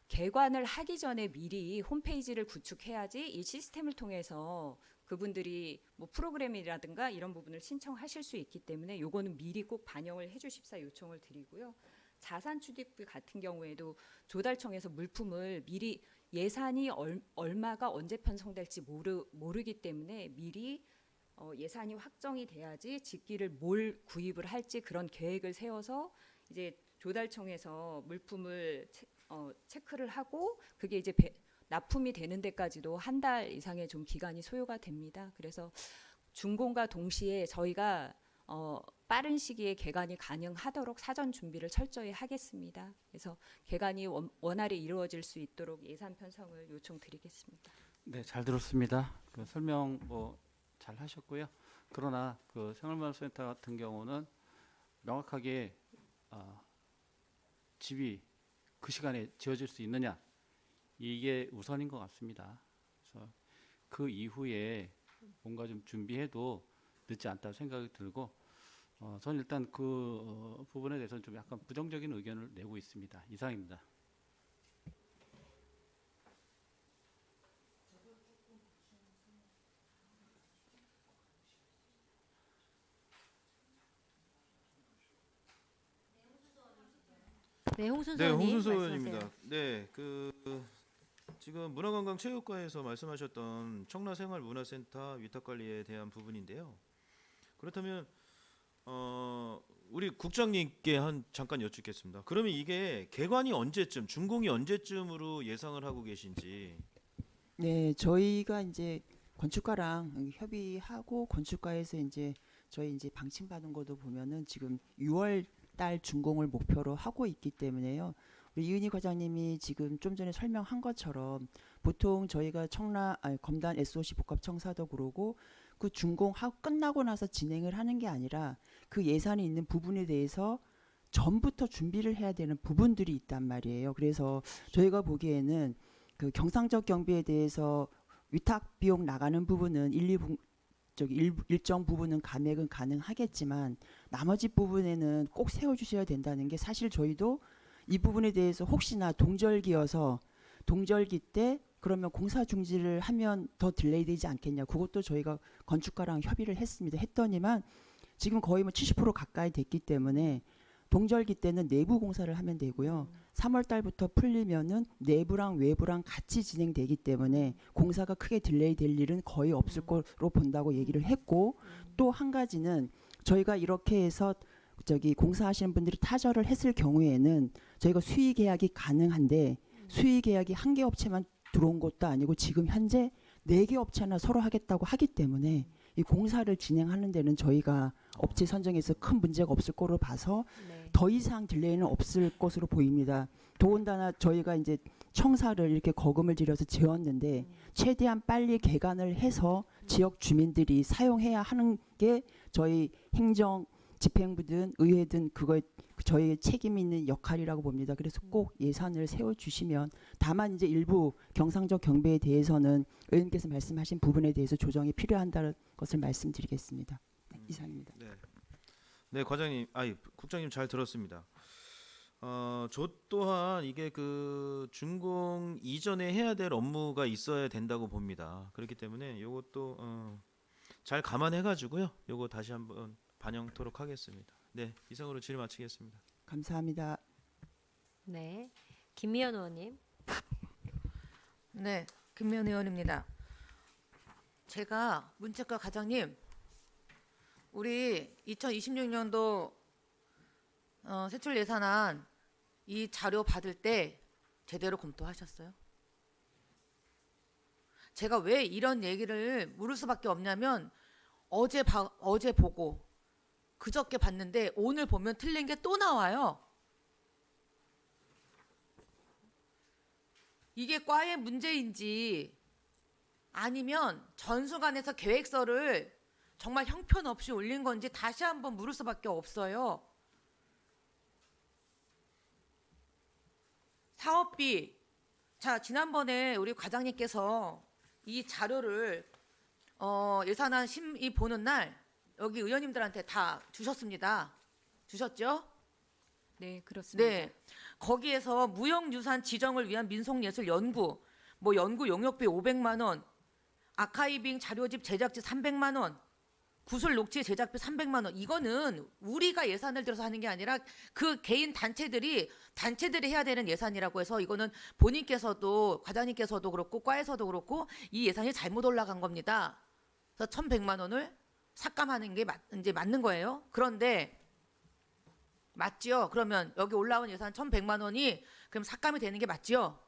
개관을 하기 전에 미리 홈페이지를 구축해야지 이 시스템을 통해서 그분들이 뭐 프로그램이라든가 이런 부분을 신청하실 수 있기 때문에 요거는 미리 꼭 반영을 해주십사 요청을 드리고요. 자산 취득비 같은 경우에도 조달청에서 물품을 미리 예산이 얼마가 언제 편성될지 모르기 때문에 미리 예산이 확정이 돼야지 직기를 뭘 구입을 할지 그런 계획을 세워서 이제 조달청에서 물품을 체크를 하고 그게 이제 납품이 되는 데까지도 한 달 이상의 좀 기간이 소요가 됩니다. 그래서 준공과 동시에 저희가 빠른 시기에 개관이 가능하도록 사전 준비를 철저히 하겠습니다. 그래서 개관이 원활히 이루어질 수 있도록 예산 편성을 요청드리겠습니다. 네, 잘 들었습니다. 그 설명 뭐 잘 하셨고요. 그러나 그 생활문화센터 같은 경우는 명확하게 집이 그 시간에 지어질 수 있느냐 이게 우선인 것 같습니다. 그래서 그 이후에 뭔가 좀 준비해도 늦지 않다고 생각이 들고 저는 일단 그 부분에 대해서는 좀 약간 부정적인 의견을 내고 있습니다. 이상입니다. 네, 홍순서 네, 의원님 홍순서 말씀하세요. 의원입니다. 네, 지금 문화관광체육과에서 말씀하셨던 청라생활문화센터 위탁관리에 대한 부분인데요. 그렇다면 우리 국장님께 잠깐 여쭙겠습니다. 그러면 이게 개관이 언제쯤, 준공이 언제쯤으로 예상을 하고 계신지? 네, 저희가 이제 건축가랑 협의하고 건축가에서 이제 저희 이제 방침받은 것도 보면은 지금 6월 달 준공을 목표로 하고 있기 때문에요. 우리 이은희 과장님이 지금 좀 전에 설명한 것처럼 보통 저희가 검단 SOC 복합청사도 그러고 그 준공하고 끝나고 나서 진행을 하는 게 아니라 그 예산이 있는 부분에 대해서 전부터 준비를 해야 되는 부분들이 있단 말이에요. 그래서 저희가 보기에는 그 경상적 경비에 대해서 위탁 비용 나가는 부분은 일정 부분은 감액은 가능하겠지만 나머지 부분에는 꼭 세워주셔야 된다는 게 사실 저희도 이 부분에 대해서 혹시나 동절기여서 동절기 때 그러면 공사 중지를 하면 더 딜레이 되지 않겠냐. 그것도 저희가 건축가랑 협의를 했더니만 지금 거의 뭐 70% 가까이 됐기 때문에 동절기 때는 내부 공사를 하면 되고요. 3월 달부터 풀리면은 내부랑 외부랑 같이 진행되기 때문에 공사가 크게 딜레이 될 일은 거의 없을 거로 본다고 얘기를 했고 또 한 가지는 저희가 이렇게 해서 공사하시는 분들이 타결을 했을 경우에는 저희가 수의 계약이 가능한데 수의 계약이 한 개 업체만 들어온 것도 아니고 지금 현재 4개 업체나 서로 하겠다고 하기 때문에 이 공사를 진행하는 데는 저희가 업체 선정에서 큰 문제가 없을 거로 봐서 더 이상 딜레이는 없을 것으로 보입니다. 더군다나 저희가 이제 청사를 이렇게 거금을 들여서 지었는데 최대한 빨리 개관을 해서 지역 주민들이 사용해야 하는 게 저희 행정 집행부든 의회든 그거에 저희의 책임 있는 역할이라고 봅니다. 그래서 꼭 예산을 세워주시면 다만 이제 일부 경상적 경비에 대해서는 의원님께서 말씀하신 부분에 대해서 조정이 필요한다는 것을 말씀드리겠습니다. 네, 이상입니다. 네, 국장님 잘 들었습니다. 저 또한 이게 그 준공 이전에 해야 될 업무가 있어야 된다고 봅니다. 그렇기 때문에 이것도 잘 감안해가지고요. 이거 다시 한번 반영토록 하겠습니다. 네, 이상으로 질의 마치겠습니다. 감사합니다. 네, 김미연 의원님. 네, 김미연 의원입니다. 제가 문책과 과장님, 우리 2026년도 세출 예산안 이 자료 받을 때 제대로 검토하셨어요? 제가 왜 이런 얘기를 물을 수밖에 없냐면 어제 보고 그저께 봤는데 오늘 보면 틀린 게 또 나와요. 이게 과의 문제인지 아니면 전수관에서 계획서를 정말 형편없이 올린 건지 다시 한번 물을 수밖에 없어요. 사업비. 자, 지난번에 우리 과장님께서 이 자료를 예산안 심의 보는 날 여기 의원님들한테 다 주셨습니다. 주셨죠? 네, 그렇습니다. 네. 거기에서 무형유산 지정을 위한 민속예술 연구, 연구 용역비 500만 원, 아카이빙 자료집 제작비 300만 원, 구슬 녹취 제작비 300만 원. 이거는 우리가 예산을 들여서 하는 게 아니라 그 개인 단체들이 해야 되는 예산이라고 해서 이거는 본인께서도 과장님께서도 그렇고 과에서도 그렇고 이 예산이 잘못 올라간 겁니다. 그래서 1,100만 원을 삭감하는 게 이제 맞는 거예요. 그런데 맞지요? 그러면 여기 올라온 예산 1,100만 원이 그럼 삭감이 되는 게 맞지요?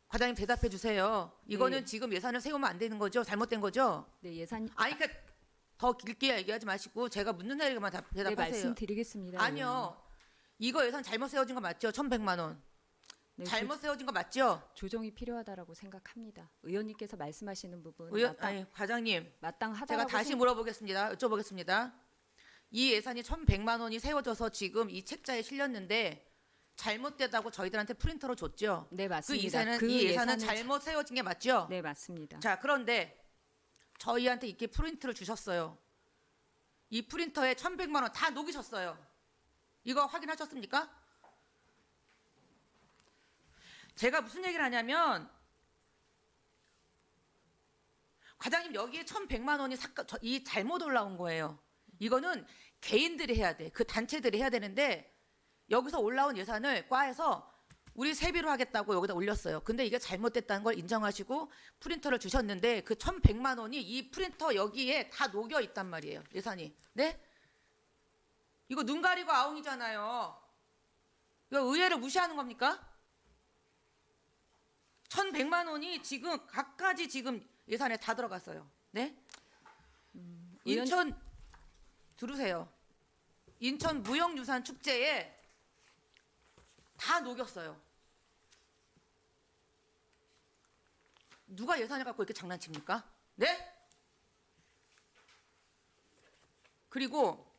과장님 대답해 주세요. 이거는 네. 지금 예산을 세우면 안 되는 거죠? 잘못된 거죠? 네, 예산 아니 그러니까 더 길게 얘기하지 마시고 제가 묻는 내용만 네, 대답하세요. 말씀드리겠습니다. 의원님. 아니요. 이거 예산 잘못 세워진 거 맞죠? 1,100만 원. 네, 잘못 세워진 거 맞죠? 조정이 필요하다라고 생각합니다. 의원님께서 말씀하시는 부분 아니 과장님, 마땅하다고 제가 다시 물어보겠습니다. 여쭤보겠습니다. 이 예산이 1,100만 원이 세워져서 지금 이 책자에 실렸는데 잘못되다고 저희들한테 프린터로 줬죠? 네, 맞습니다. 이 예산은 잘못 세워진 게 맞죠? 네, 맞습니다. 자, 그런데 저희한테 이렇게 프린트를 주셨어요. 이 프린터에 1,100만 원 다 녹이셨어요. 이거 확인하셨습니까? 제가 무슨 얘기를 하냐면 과장님 여기에 1,100만 원이 이 잘못 올라온 거예요. 이거는 개인들이 해야 돼. 그 단체들이 해야 되는데 여기서 올라온 예산을 과에서 우리 세비로 하겠다고 여기다 올렸어요. 근데 이게 잘못됐다는 걸 인정하시고 프린터를 주셨는데 그 1,100만 원이 이 프린터 여기에 다 녹여 있단 말이에요. 예산이. 네? 이거 눈 가리고 아웅이잖아요. 이거 의회를 무시하는 겁니까? 1,100만 원이 지금 각가지 지금 예산에 다 들어갔어요. 네? 인천 들으세요. 인천 무형유산 축제에 다 녹였어요. 누가 예산을 갖고 이렇게 장난칩니까? 네? 그리고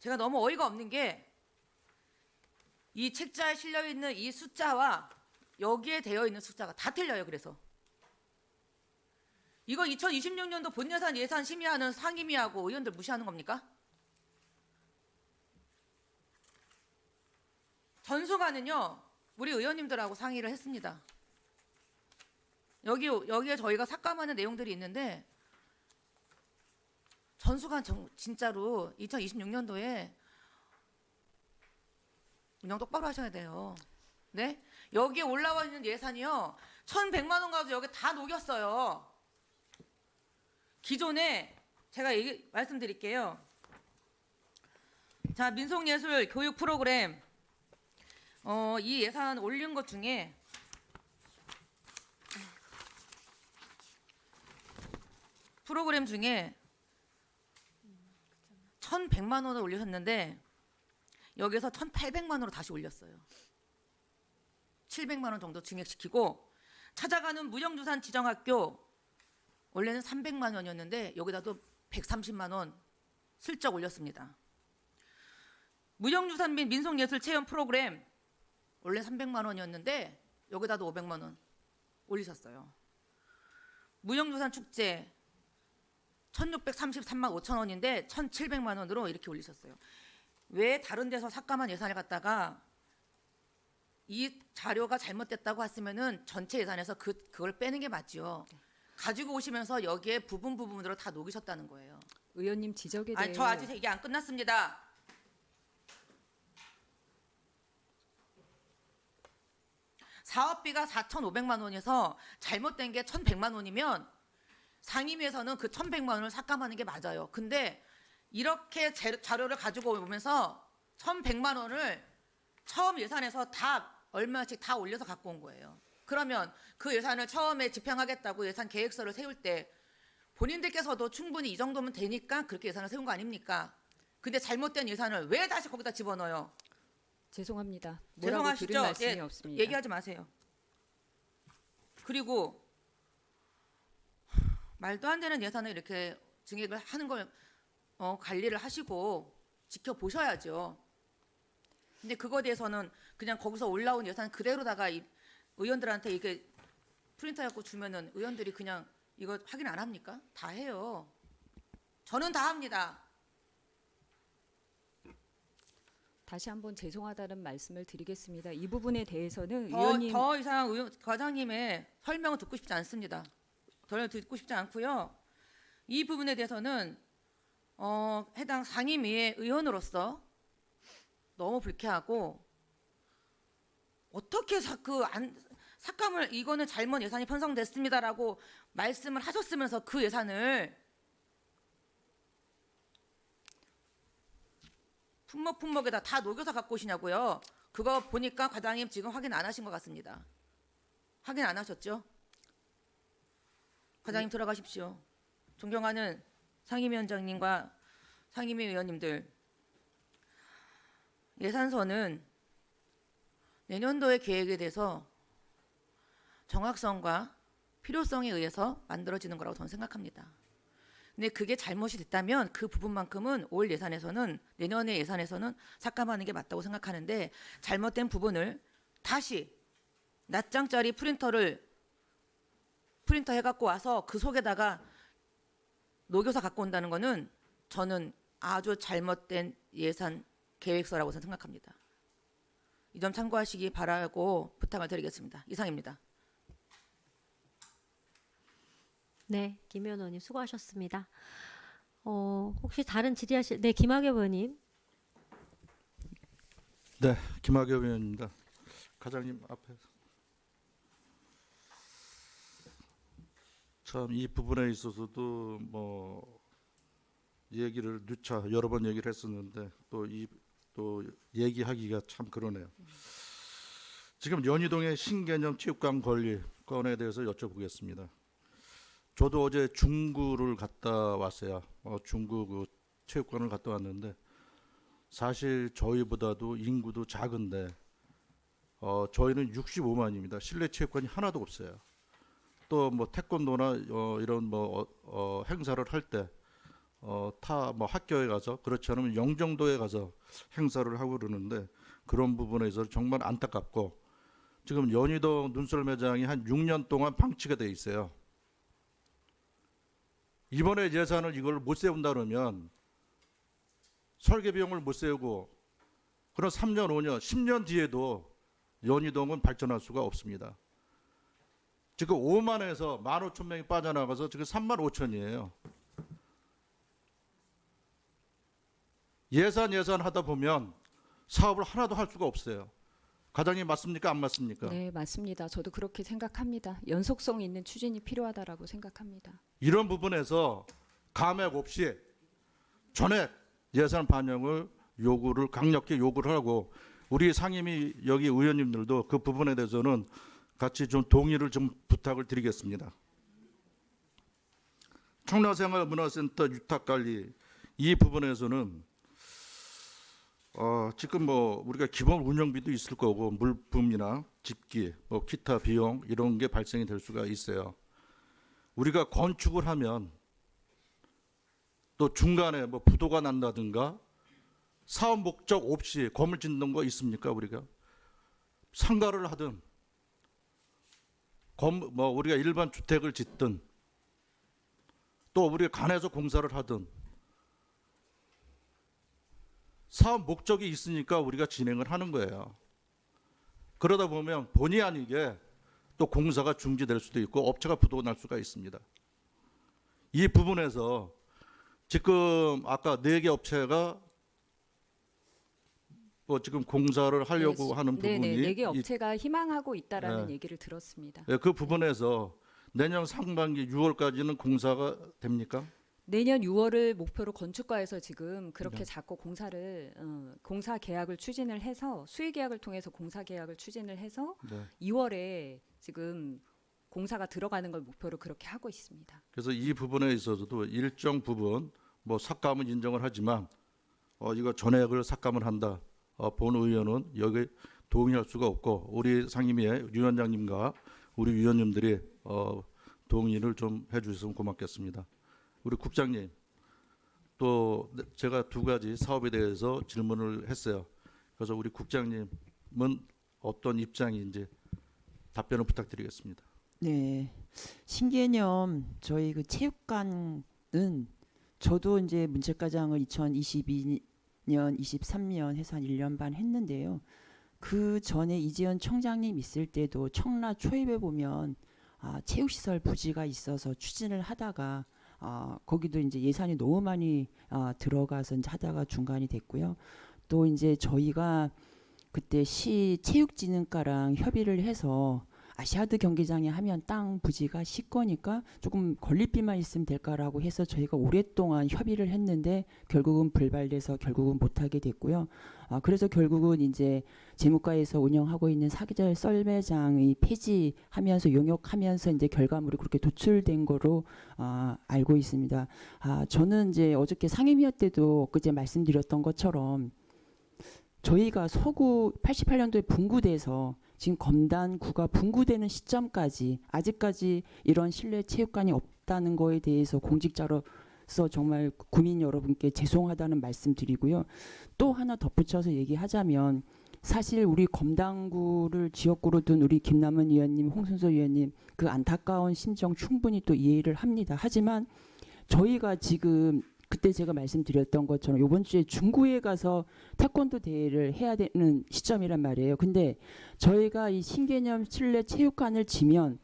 제가 너무 어이가 없는 게 이 책자에 실려 있는 이 숫자와 여기에 되어 있는 숫자가 다 틀려요. 그래서 이거 2026년도 본예산 예산 심의하는 상임위하고 의원들 무시하는 겁니까? 전수관은요 우리 의원님들하고 상의를 했습니다. 여기에 저희가 삭감하는 내용들이 있는데 전수관 진짜로 2026년도에 운영 똑바로 하셔야 돼요. 네? 여기에 올라와 있는 예산이요 1,100만 원 가지고 여기 다 녹였어요. 기존에 제가 말씀드릴게요. 자, 민속예술 교육 프로그램 이 예산 올린 것 중에 프로그램 중에 1,100만 원을 올리셨는데 여기서 1,800만 원으로 다시 올렸어요. 700만 원 정도 증액시키고 찾아가는 무형유산 지정학교 원래는 300만 원이었는데 여기다도 130만 원 슬쩍 올렸습니다. 무형유산 및 민속예술 체험 프로그램 원래 300만 원이었는데 여기다도 500만 원 올리셨어요. 무형유산 축제 1,633만 5천 원인데 1,700만 원으로 이렇게 올리셨어요. 왜 다른 데서 삭감한 예산을 갖다가 이 자료가 잘못됐다고 했으면은 전체 예산에서 그걸 빼는 게 맞지요. 가지고 오시면서 여기에 부분으로 다 녹이셨다는 거예요. 의원님 지적에 대해 아니, 저 아직 얘기 안 끝났습니다. 사업비가 4,500만 원에서 잘못된 게 1,100만 원이면 상임위에서는 그 1,100만 원을 삭감하는 게 맞아요. 근데 이렇게 자료를 가지고 오면서 1,100만 원을 처음 예산에서 다 얼마씩 다 올려서 갖고 온 거예요. 그러면 그 예산을 처음에 집행하겠다고 예산 계획서를 세울 때 본인들께서도 충분히 이 정도면 되니까 그렇게 예산을 세운 거 아닙니까? 근데 잘못된 예산을 왜 다시 거기다 집어넣어요? 죄송합니다. 뭐라고 들을 죄송하시죠? 말씀이 예, 없습니다. 얘기하지 마세요. 그리고 말도 안 되는 예산을 이렇게 증액을 하는 걸 관리를 하시고 지켜보셔야죠. 근데 그거에 대해서는 그냥 거기서 올라온 예산 그대로다가 의원들한테 이게 프린터 갖고 주면은 의원들이 그냥 이거 확인 안 합니까? 다 해요. 저는 다 합니다. 다시 한번 죄송하다는 말씀을 드리겠습니다. 이 부분에 대해서는 더, 의원님 더 이상 과장님의 설명을 듣고 싶지 않습니다. 더 듣고 싶지 않고요. 이 부분에 대해서는 해당 상임위의 의원으로서 너무 불쾌하고 어떻게 삭감을 이거는 잘못 예산이 편성됐습니다라고 말씀을 하셨으면서 그 예산을 품목에다 다 녹여서 갖고 오시냐고요. 그거 보니까 과장님 지금 확인 안 하신 것 같습니다. 확인 안 하셨죠? 과장님 들어가십시오. 존경하는 상임위원장님과 상임위 의원님들, 예산서는 내년도의 계획에 대해서 정확성과 필요성에 의해서 만들어지는 거라고 저는 생각합니다. 근데 그게 잘못이 됐다면 그 부분만큼은 올 예산에서는, 내년의 예산에서는 삭감하는 게 맞다고 생각하는데, 잘못된 부분을 다시 낱장짜리 프린터 해갖고 와서 그 속에다가 녹여서 갖고 온다는 거는 저는 아주 잘못된 예산 계획서라고 저는 생각합니다. 이 점 참고하시기 바라고 부탁을 드리겠습니다. 이상입니다. 네, 김 의원님 수고하셨습니다. 혹시 다른 질의하실 네, 김학엽 의원님. 네, 김학엽 의원입니다. 과장님 앞에서 참 이 부분에 있어서도 뭐 얘기를 누차 여러 번 얘기를 했었는데 또 얘기하기가 참 그러네요. 지금 연희동의 신개념 체육관 건립건에 대해서 여쭤보겠습니다. 저도 어제 중구를 갔다 왔어요. 중구 그 체육관을 갔다 왔는데 사실 저희보다도 인구도 작은데 저희는 65만입니다. 실내 체육관이 하나도 없어요. 또 뭐 태권도나 이런 뭐 행사를 할 때 타 뭐 학교에 가서 그렇지 않으면 영종도에 가서 행사를 하고 그러는데 그런 부분에서 정말 안타깝고 지금 연희동 눈썰 매장이 한 6년 동안 방치가 돼 있어요. 이번에 예산을 이걸 못 세운다 그러면 설계 비용을 못 세우고 그런 3년, 5년, 10년 뒤에도 연희동은 발전할 수가 없습니다. 지금 5만에서 15,000명이 빠져나가서 지금 35,000이에요. 예산 하다 보면 사업을 하나도 할 수가 없어요. 과장님 맞습니까? 안 맞습니까? 네, 맞습니다. 저도 그렇게 생각합니다. 연속성 있는 추진이 필요하다라고 생각합니다. 이런 부분에서 감액 없이 전액 예산 반영을 강력히 요구를 하고 우리 상임위 여기 의원님들도 그 부분에 대해서는 같이 좀 동의를 좀 부탁을 드리겠습니다. 청라생활문화센터 위탁관리 이 부분에서는 지금 뭐 우리가 기본 운영비도 있을 거고 물품이나 집기, 뭐 기타 비용 이런 게 발생이 될 수가 있어요. 우리가 건축을 하면 또 중간에 뭐 부도가 난다든가 사업 목적 없이 건물 짓는 거 있습니까? 우리가 상가를 하든 뭐 우리가 일반 주택을 짓든 또 우리가 간에서 공사를 하든 사업 목적이 있으니까 우리가 진행을 하는 거예요. 그러다 보면 본의 아니게 또 공사가 중지될 수도 있고 업체가 부도가 날 수가 있습니다. 이 부분에서 지금 아까 4개 업체가 뭐 지금 공사를 하려고 하는 부분이 4개 업체가 희망하고 있다라는 얘기를 들었습니다. 그 부분에서 내년 상반기 6월까지는 공사가 됩니까? 내년 6월을 목표로 건축가에서 지금 그렇게 자꾸 공사 계약을 추진을 해서 수의 계약을 통해서 공사 계약을 추진을 해서 2월에 지금 공사가 들어가는 걸 목표로 그렇게 하고 있습니다. 그래서 이 부분에 있어서도 일정 부분 뭐 삭감은 인정을 하지만 이거 전액을 삭감을 한다. 본 의원은 여기 동의할 수가 없고 우리 상임위의 위원장님과 우리 위원님들이 동의를 좀 해주셨으면 고맙겠습니다. 우리 국장님 또 제가 2가지 사업에 대해서 질문을 했어요. 그래서 우리 국장님은 어떤 입장인지 답변을 부탁드리겠습니다. 네, 신개념 저희 그 체육관은 저도 이제 문책과장을 2022년 23년 해서 한 1년 반 했는데요. 그 전에 이재현 청장님 있을 때도 청라 초입에 보면 체육시설 부지가 있어서 추진을 하다가 거기도 이제 예산이 너무 많이 들어가서 이제 하다가 중간이 됐고요. 또 이제 저희가 그때 시 체육진흥과랑 협의를 해서 아시아드 경기장에 하면 땅 부지가 시거니까 조금 건립비만 있으면 될까라고 해서 저희가 오랫동안 협의를 했는데 결국은 불발돼서 결국은 못하게 됐고요. 그래서 결국은 이제 재무과에서 운영하고 있는 사계절 썰매장의 폐지하면서 용역하면서 이제 결과물이 그렇게 도출된 거로 알고 있습니다. 저는 이제 어저께 상임위원 때도 그제 말씀드렸던 것처럼 저희가 서구 88년도에 분구돼서 지금 검단구가 분구되는 시점까지 아직까지 이런 실내 체육관이 없다는 거에 대해서 공직자로서 정말 국민 여러분께 죄송하다는 말씀드리고요. 또 하나 덧붙여서 얘기하자면 사실 우리 검단구를 지역구로 둔 우리 김남은 의원님, 홍순서 의원님 그 안타까운 심정 충분히 또 이해를 합니다. 하지만 저희가 지금 그때 제가 말씀드렸던 것처럼 이번 주에 중구에 가서 태권도 대회를 해야 되는 시점이란 말이에요. 근데 저희가 이 신개념 실내 체육관을 지면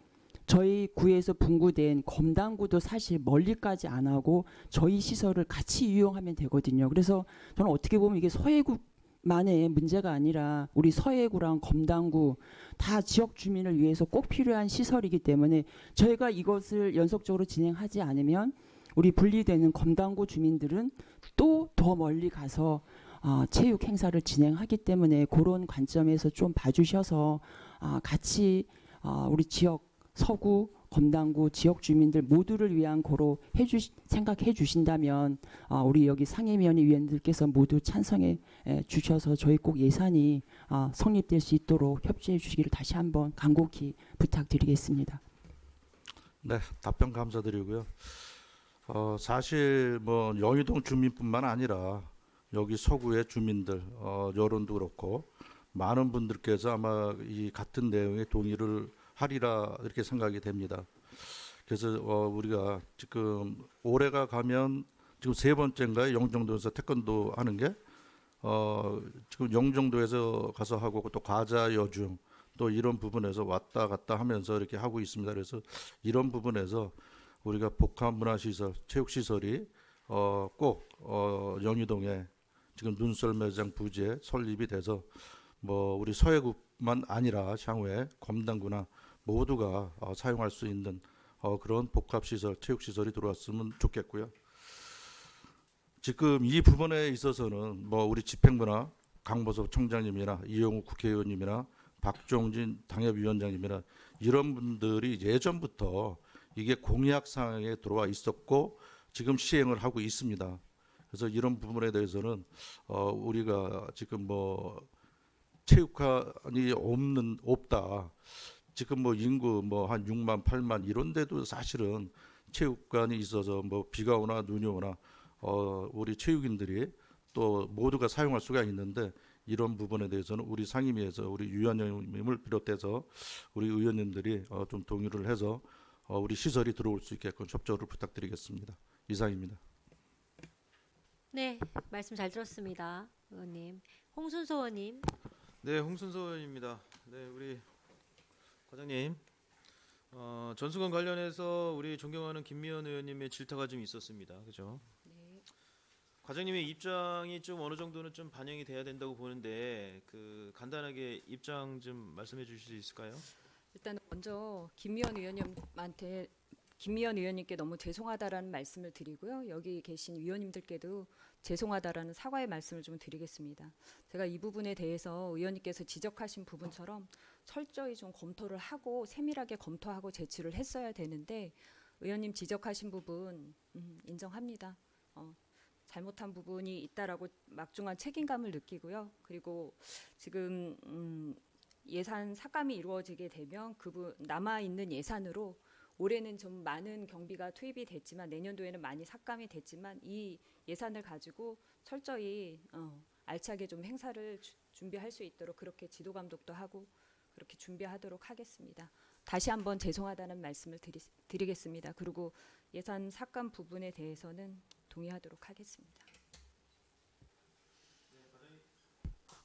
저희 구에서 분구된 검단구도 사실 멀리까지 안 하고 저희 시설을 같이 이용하면 되거든요. 그래서 저는 어떻게 보면 이게 서해구만의 문제가 아니라 우리 서해구랑 검단구 다 지역 주민을 위해서 꼭 필요한 시설이기 때문에 저희가 이것을 연속적으로 진행하지 않으면 우리 분리되는 검단구 주민들은 또 더 멀리 가서 체육 행사를 진행하기 때문에 그런 관점에서 좀 봐주셔서 같이 우리 지역 서구 검단구 지역 주민들 모두를 위한 거로 생각해 주신다면 우리 여기 상임위원회 위원들께서 모두 찬성해 주셔서 저희 꼭 예산이 성립될 수 있도록 협조해 주시기를 다시 한번 간곡히 부탁드리겠습니다. 네, 답변 감사드리고요. 사실 뭐 영희동 주민뿐만 아니라 여기 서구의 주민들 여론도 그렇고 많은 분들께서 아마 이 같은 내용에 동의를 하리라 이렇게 생각이 됩니다. 그래서 우리가 지금 올해가 가면 지금 세 번째인가요? 영종도에서 태권도 하는 게 지금 영종도에서 가서 하고 또 과자 여중 또 이런 부분에서 왔다 갔다 하면서 이렇게 하고 있습니다. 그래서 이런 부분에서 우리가 복합문화시설, 체육시설이 꼭 영희동에 지금 눈썰매장 부지에 설립이 돼서 뭐 우리 서해구만 아니라 향후에 검단구나 모두가 사용할 수 있는 그런 복합시설, 체육시설이 들어왔으면 좋겠고요. 지금 이 부분에 있어서는 뭐 우리 집행부나 강보섭 청장님이나 이용우 국회의원님이나 박종진 당협위원장님이나 이런 분들이 예전부터 이게 공약사항에 들어와 있었고 지금 시행을 하고 있습니다. 그래서 이런 부분에 대해서는 우리가 지금 뭐 체육관이 없다. 지금 뭐 인구 뭐 한 6만 8만 이런 데도 사실은 체육관이 있어서 뭐 비가 오나 눈이 오나 우리 체육인들이 또 모두가 사용할 수가 있는데 이런 부분에 대해서는 우리 상임위에서 우리 위원장님을 비롯해서 우리 의원님들이 좀 동의를 해서 우리 시설이 들어올 수 있게끔 협조를 부탁드리겠습니다. 이상입니다. 네, 말씀 잘 들었습니다, 의원님. 홍순서 의원님. 네, 홍순서 의원입니다. 네, 우리 과장님, 전수건 관련해서 우리 존경하는 김미연 의원님의 질타가 좀 있었습니다. 그죠? 네. 과장님의 입장이 좀 어느 정도는 좀 반영이 돼야 된다고 보는데 그 간단하게 입장 좀 말씀해 주실 수 있을까요? 일단 먼저 김미연 의원님께 너무 죄송하다라는 말씀을 드리고요. 여기 계신 위원님들께도 죄송하다라는 사과의 말씀을 좀 드리겠습니다. 제가 이 부분에 대해서 의원님께서 지적하신 부분처럼 철저히 좀 검토를 하고 세밀하게 검토하고 제출을 했어야 되는데 의원님 지적하신 부분 인정합니다. 잘못한 부분이 있다라고 막중한 책임감을 느끼고요. 그리고 지금 예산 삭감이 이루어지게 되면 남아 있는 예산으로 올해는 좀 많은 경비가 투입이 됐지만 내년도에는 많이 삭감이 됐지만 이 예산을 가지고 철저히 알차게 좀 행사를 준비할 수 있도록 그렇게 지도 감독도 하고 그렇게 준비하도록 하겠습니다. 다시 한번 죄송하다는 말씀을 드리겠습니다. 그리고 예산 삭감 부분에 대해서는 동의하도록 하겠습니다.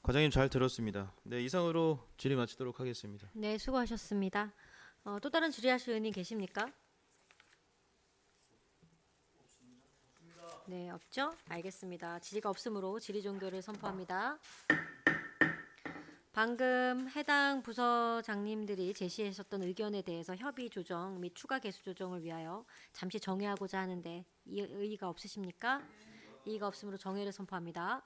과장님 잘 들었습니다. 네, 이상으로 질의 마치도록 하겠습니다. 네, 수고하셨습니다. 또 다른 질의하실 의원님 계십니까? 네, 없죠? 알겠습니다. 질의가 없으므로 질의 종결을 선포합니다. 방금 해당 부서장님들이 제시하셨던 의견에 대해서 협의 조정 및 추가 개수 조정을 위하여 잠시 정회하고자 하는데 이의가 없으십니까? 이의가 없으므로 정회를 선포합니다.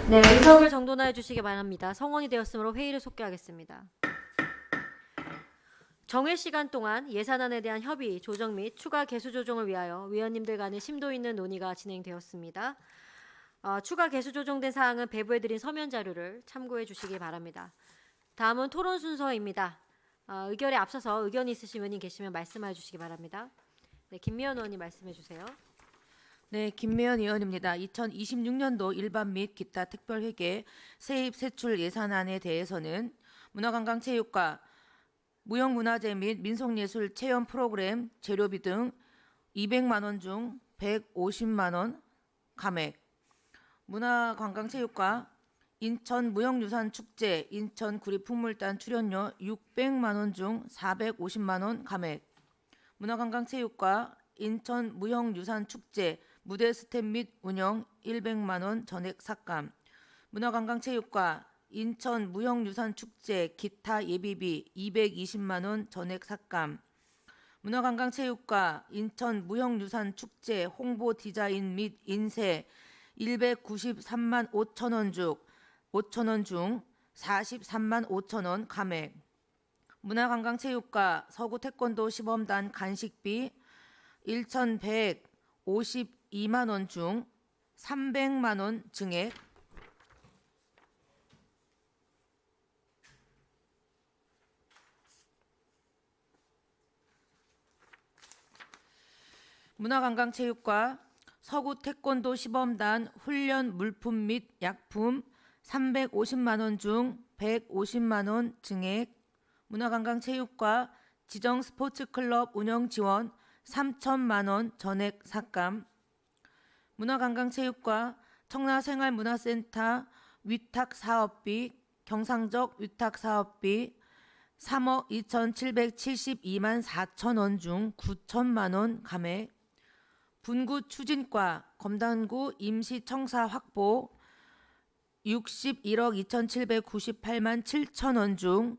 네, 의석을 정돈하여 주시기 바랍니다. 성원이 되었으므로 회의를 속개하겠습니다. 정회 시간 동안 예산안에 대한 협의, 조정 및 추가 개수 조정을 위하여 위원님들 간의 심도 있는 논의가 진행되었습니다. 추가 개수 조정된 사항은 배부해드린 서면 자료를 참고해 주시기 바랍니다. 다음은 토론 순서입니다. 의결에 앞서서 의견이 있으신 의원님 계시면 말씀해 주시기 바랍니다. 네, 김미연 의원님 말씀해 주세요. 네, 김미연 의원입니다. 2026년도 일반 및 기타 특별회계 세입 세출 예산안에 대해서는 문화관광체육과 무형문화재 및 민속예술 체험 프로그램 재료비 등 200만 원 중 150만 원 감액, 문화관광체육과 인천 무형유산축제 인천 구리풍물단 출연료 600만 원 중 450만 원 감액, 문화관광체육과 인천 무형유산축제 무대 스텝 및 운영 100만 원 전액 삭감, 문화관광체육과 인천 무형유산축제 기타 예비비 220만 원 전액 삭감, 문화관광체육과 인천 무형유산축제 홍보 디자인 및 인쇄 193만 5천 원 중 43만 5천 원 감액, 문화관광체육과 서구 태권도 시범단 간식비 1,152만 원 중 300만 원 증액, 문화관광체육과 서구 태권도 시범단 훈련 물품 및 약품 350만 원 중 150만 원 증액, 문화관광체육과 지정 스포츠클럽 운영 지원 3천만 원 전액 삭감, 문화관광체육과 청라생활문화센터 위탁 사업비 경상적 위탁 사업비 3억 2,772만 4천 원 중 9천만 원 감액, 분구 추진과 검단구 임시청사 확보 61억 2,798만 7천 원 중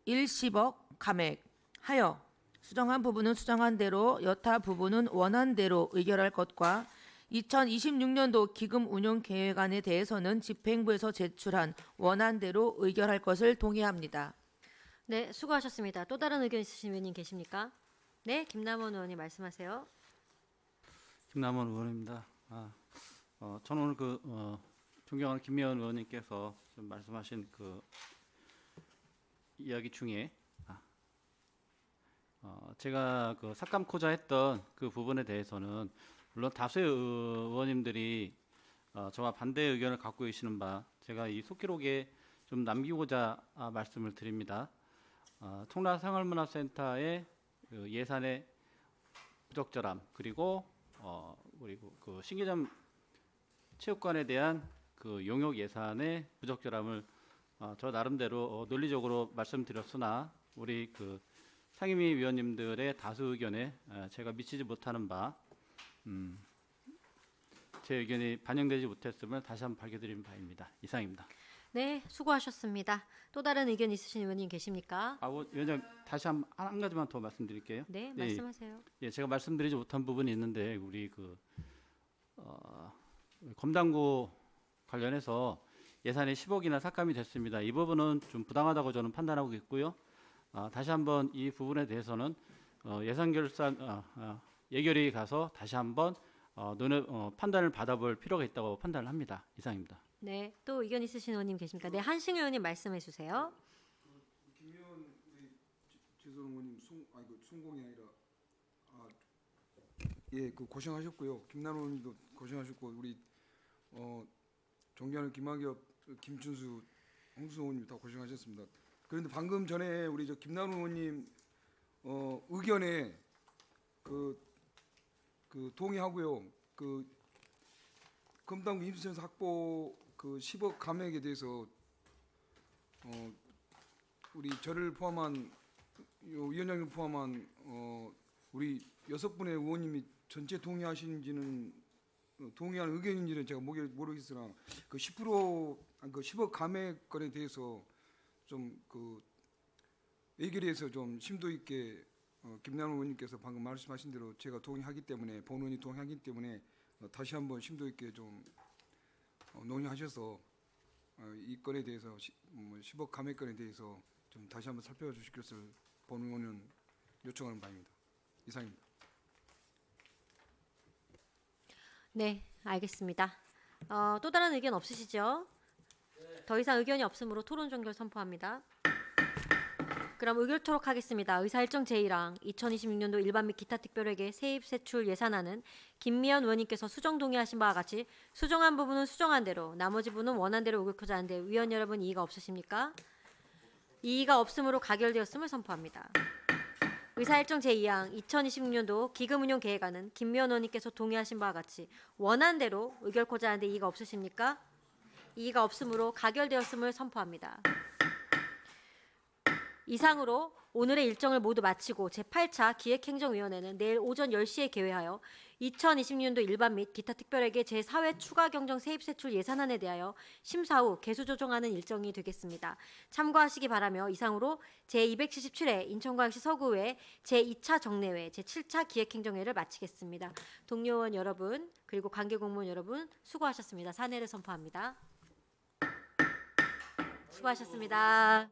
10억 감액하여 수정한 부분은 수정한 대로 여타 부분은 원한 대로 의결할 것과 2026년도 기금 운용 계획안에 대해서는 집행부에서 제출한 원안 대로 의결할 것을 동의합니다. 네, 수고하셨습니다. 또 다른 의견 있으신 의원님 계십니까? 네, 김남원 의원님 말씀하세요. 김남원 의원입니다. 저는 오늘 존경하는 김미연 의원님께서 좀 말씀하신 그 이야기 중에 제가 그 삭감코자 했던 그 부분에 대해서는 물론 다수의 의원님들이 저와 반대 의견을 갖고 계시는 바 제가 이 속기록에 좀 남기고자 말씀을 드립니다. 청라생활문화센터의 그 예산의 부적절함 그리고 그 신기점 체육관에 대한 그 용역 예산의 부적절함을 저 나름대로 논리적으로 말씀드렸으나 우리 그 상임위 위원님들의 다수 의견에 제가 미치지 못하는 바 제 의견이 반영되지 못했음을 다시 한번 밝혀드린 바입니다. 이상입니다. 네, 수고하셨습니다. 또 다른 의견 있으신 의원님 계십니까? 위원장 다시 한 가지만 더 말씀드릴게요. 네, 말씀하세요. 예, 제가 말씀드리지 못한 부분이 있는데 우리 검단구 관련해서 예산이 10억이나 삭감이 됐습니다. 이 부분은 좀 부당하다고 저는 판단하고 있고요. 다시 한번 이 부분에 대해서는 예산 결산 예결위 가서 다시 한번 판단을 받아볼 필요가 있다고 판단을 합니다. 이상입니다. 네, 또 의견 있으신 의원님 계십니까? 네, 한승 의원님 말씀해 주세요. 김의원 최선 의원님 송공이 아니라 고생하셨고요. 김남호 의원님도 고생하셨고 우리 존경하는 김학엽, 김춘수, 홍수 의원님 다 고생하셨습니다. 그런데 방금 전에 우리 김남호 의원님 의견에 동의하고요. 검단구 임시청사 확보 10억 감액에 대해서 우리 저를 포함한 위원장님 포함한 우리 6분의 의원님이 전체 동의하시는지는 동의하는 의견인지는 제가 모르겠으나 10억 감액 건에 대해서 좀 예결위에서 좀 심도 있게 김남호 의원님께서 방금 말씀하신 대로 제가 동의하기 때문에 본 의원이 동의하기 때문에 다시 한번 심도 있게 좀 논의하셔서 이 건에 대해서 10억 감액 건에 대해서 좀 다시 한번 살펴주실 것을 본 의원은 요청하는 바입니다. 이상입니다. 네, 알겠습니다. 또 다른 의견 없으시죠? 더 이상 의견이 없으므로 토론 종결 선포합니다. 그럼 의결토록 하겠습니다. 의사일정 제1항 2026년도 일반 및 기타 특별회계 세입 세출 예산안은 김미연 의원님께서 수정 동의하신 바와 같이 수정한 부분은 수정한 대로 나머지 부분은 원한 대로 의결코자 하는데 위원 여러분 이의가 없으십니까? 이의가 없으므로 가결되었음을 선포합니다. 의사일정 제2항 2026년도 기금운용계획안은 김미연 의원님께서 동의하신 바와 같이 원한 대로 의결코자 하는데 이의가 없으십니까? 이의가 없으므로 가결되었음을 선포합니다. 이상으로 오늘의 일정을 모두 마치고 제8차 기획행정위원회는 내일 오전 10시에 개회하여 2026년도 일반 및 기타 특별회계 제4회 추가 경정 세입세출 예산안에 대하여 심사 후 개수 조정하는 일정이 되겠습니다. 참고하시기 바라며 이상으로 제277회 인천광역시 서구의회 제2차 정례회 제7차 기획행정회를 마치겠습니다. 동료 의원 여러분 그리고 관계공무원 여러분 수고하셨습니다. 사내를 선포합니다. 수고하셨습니다.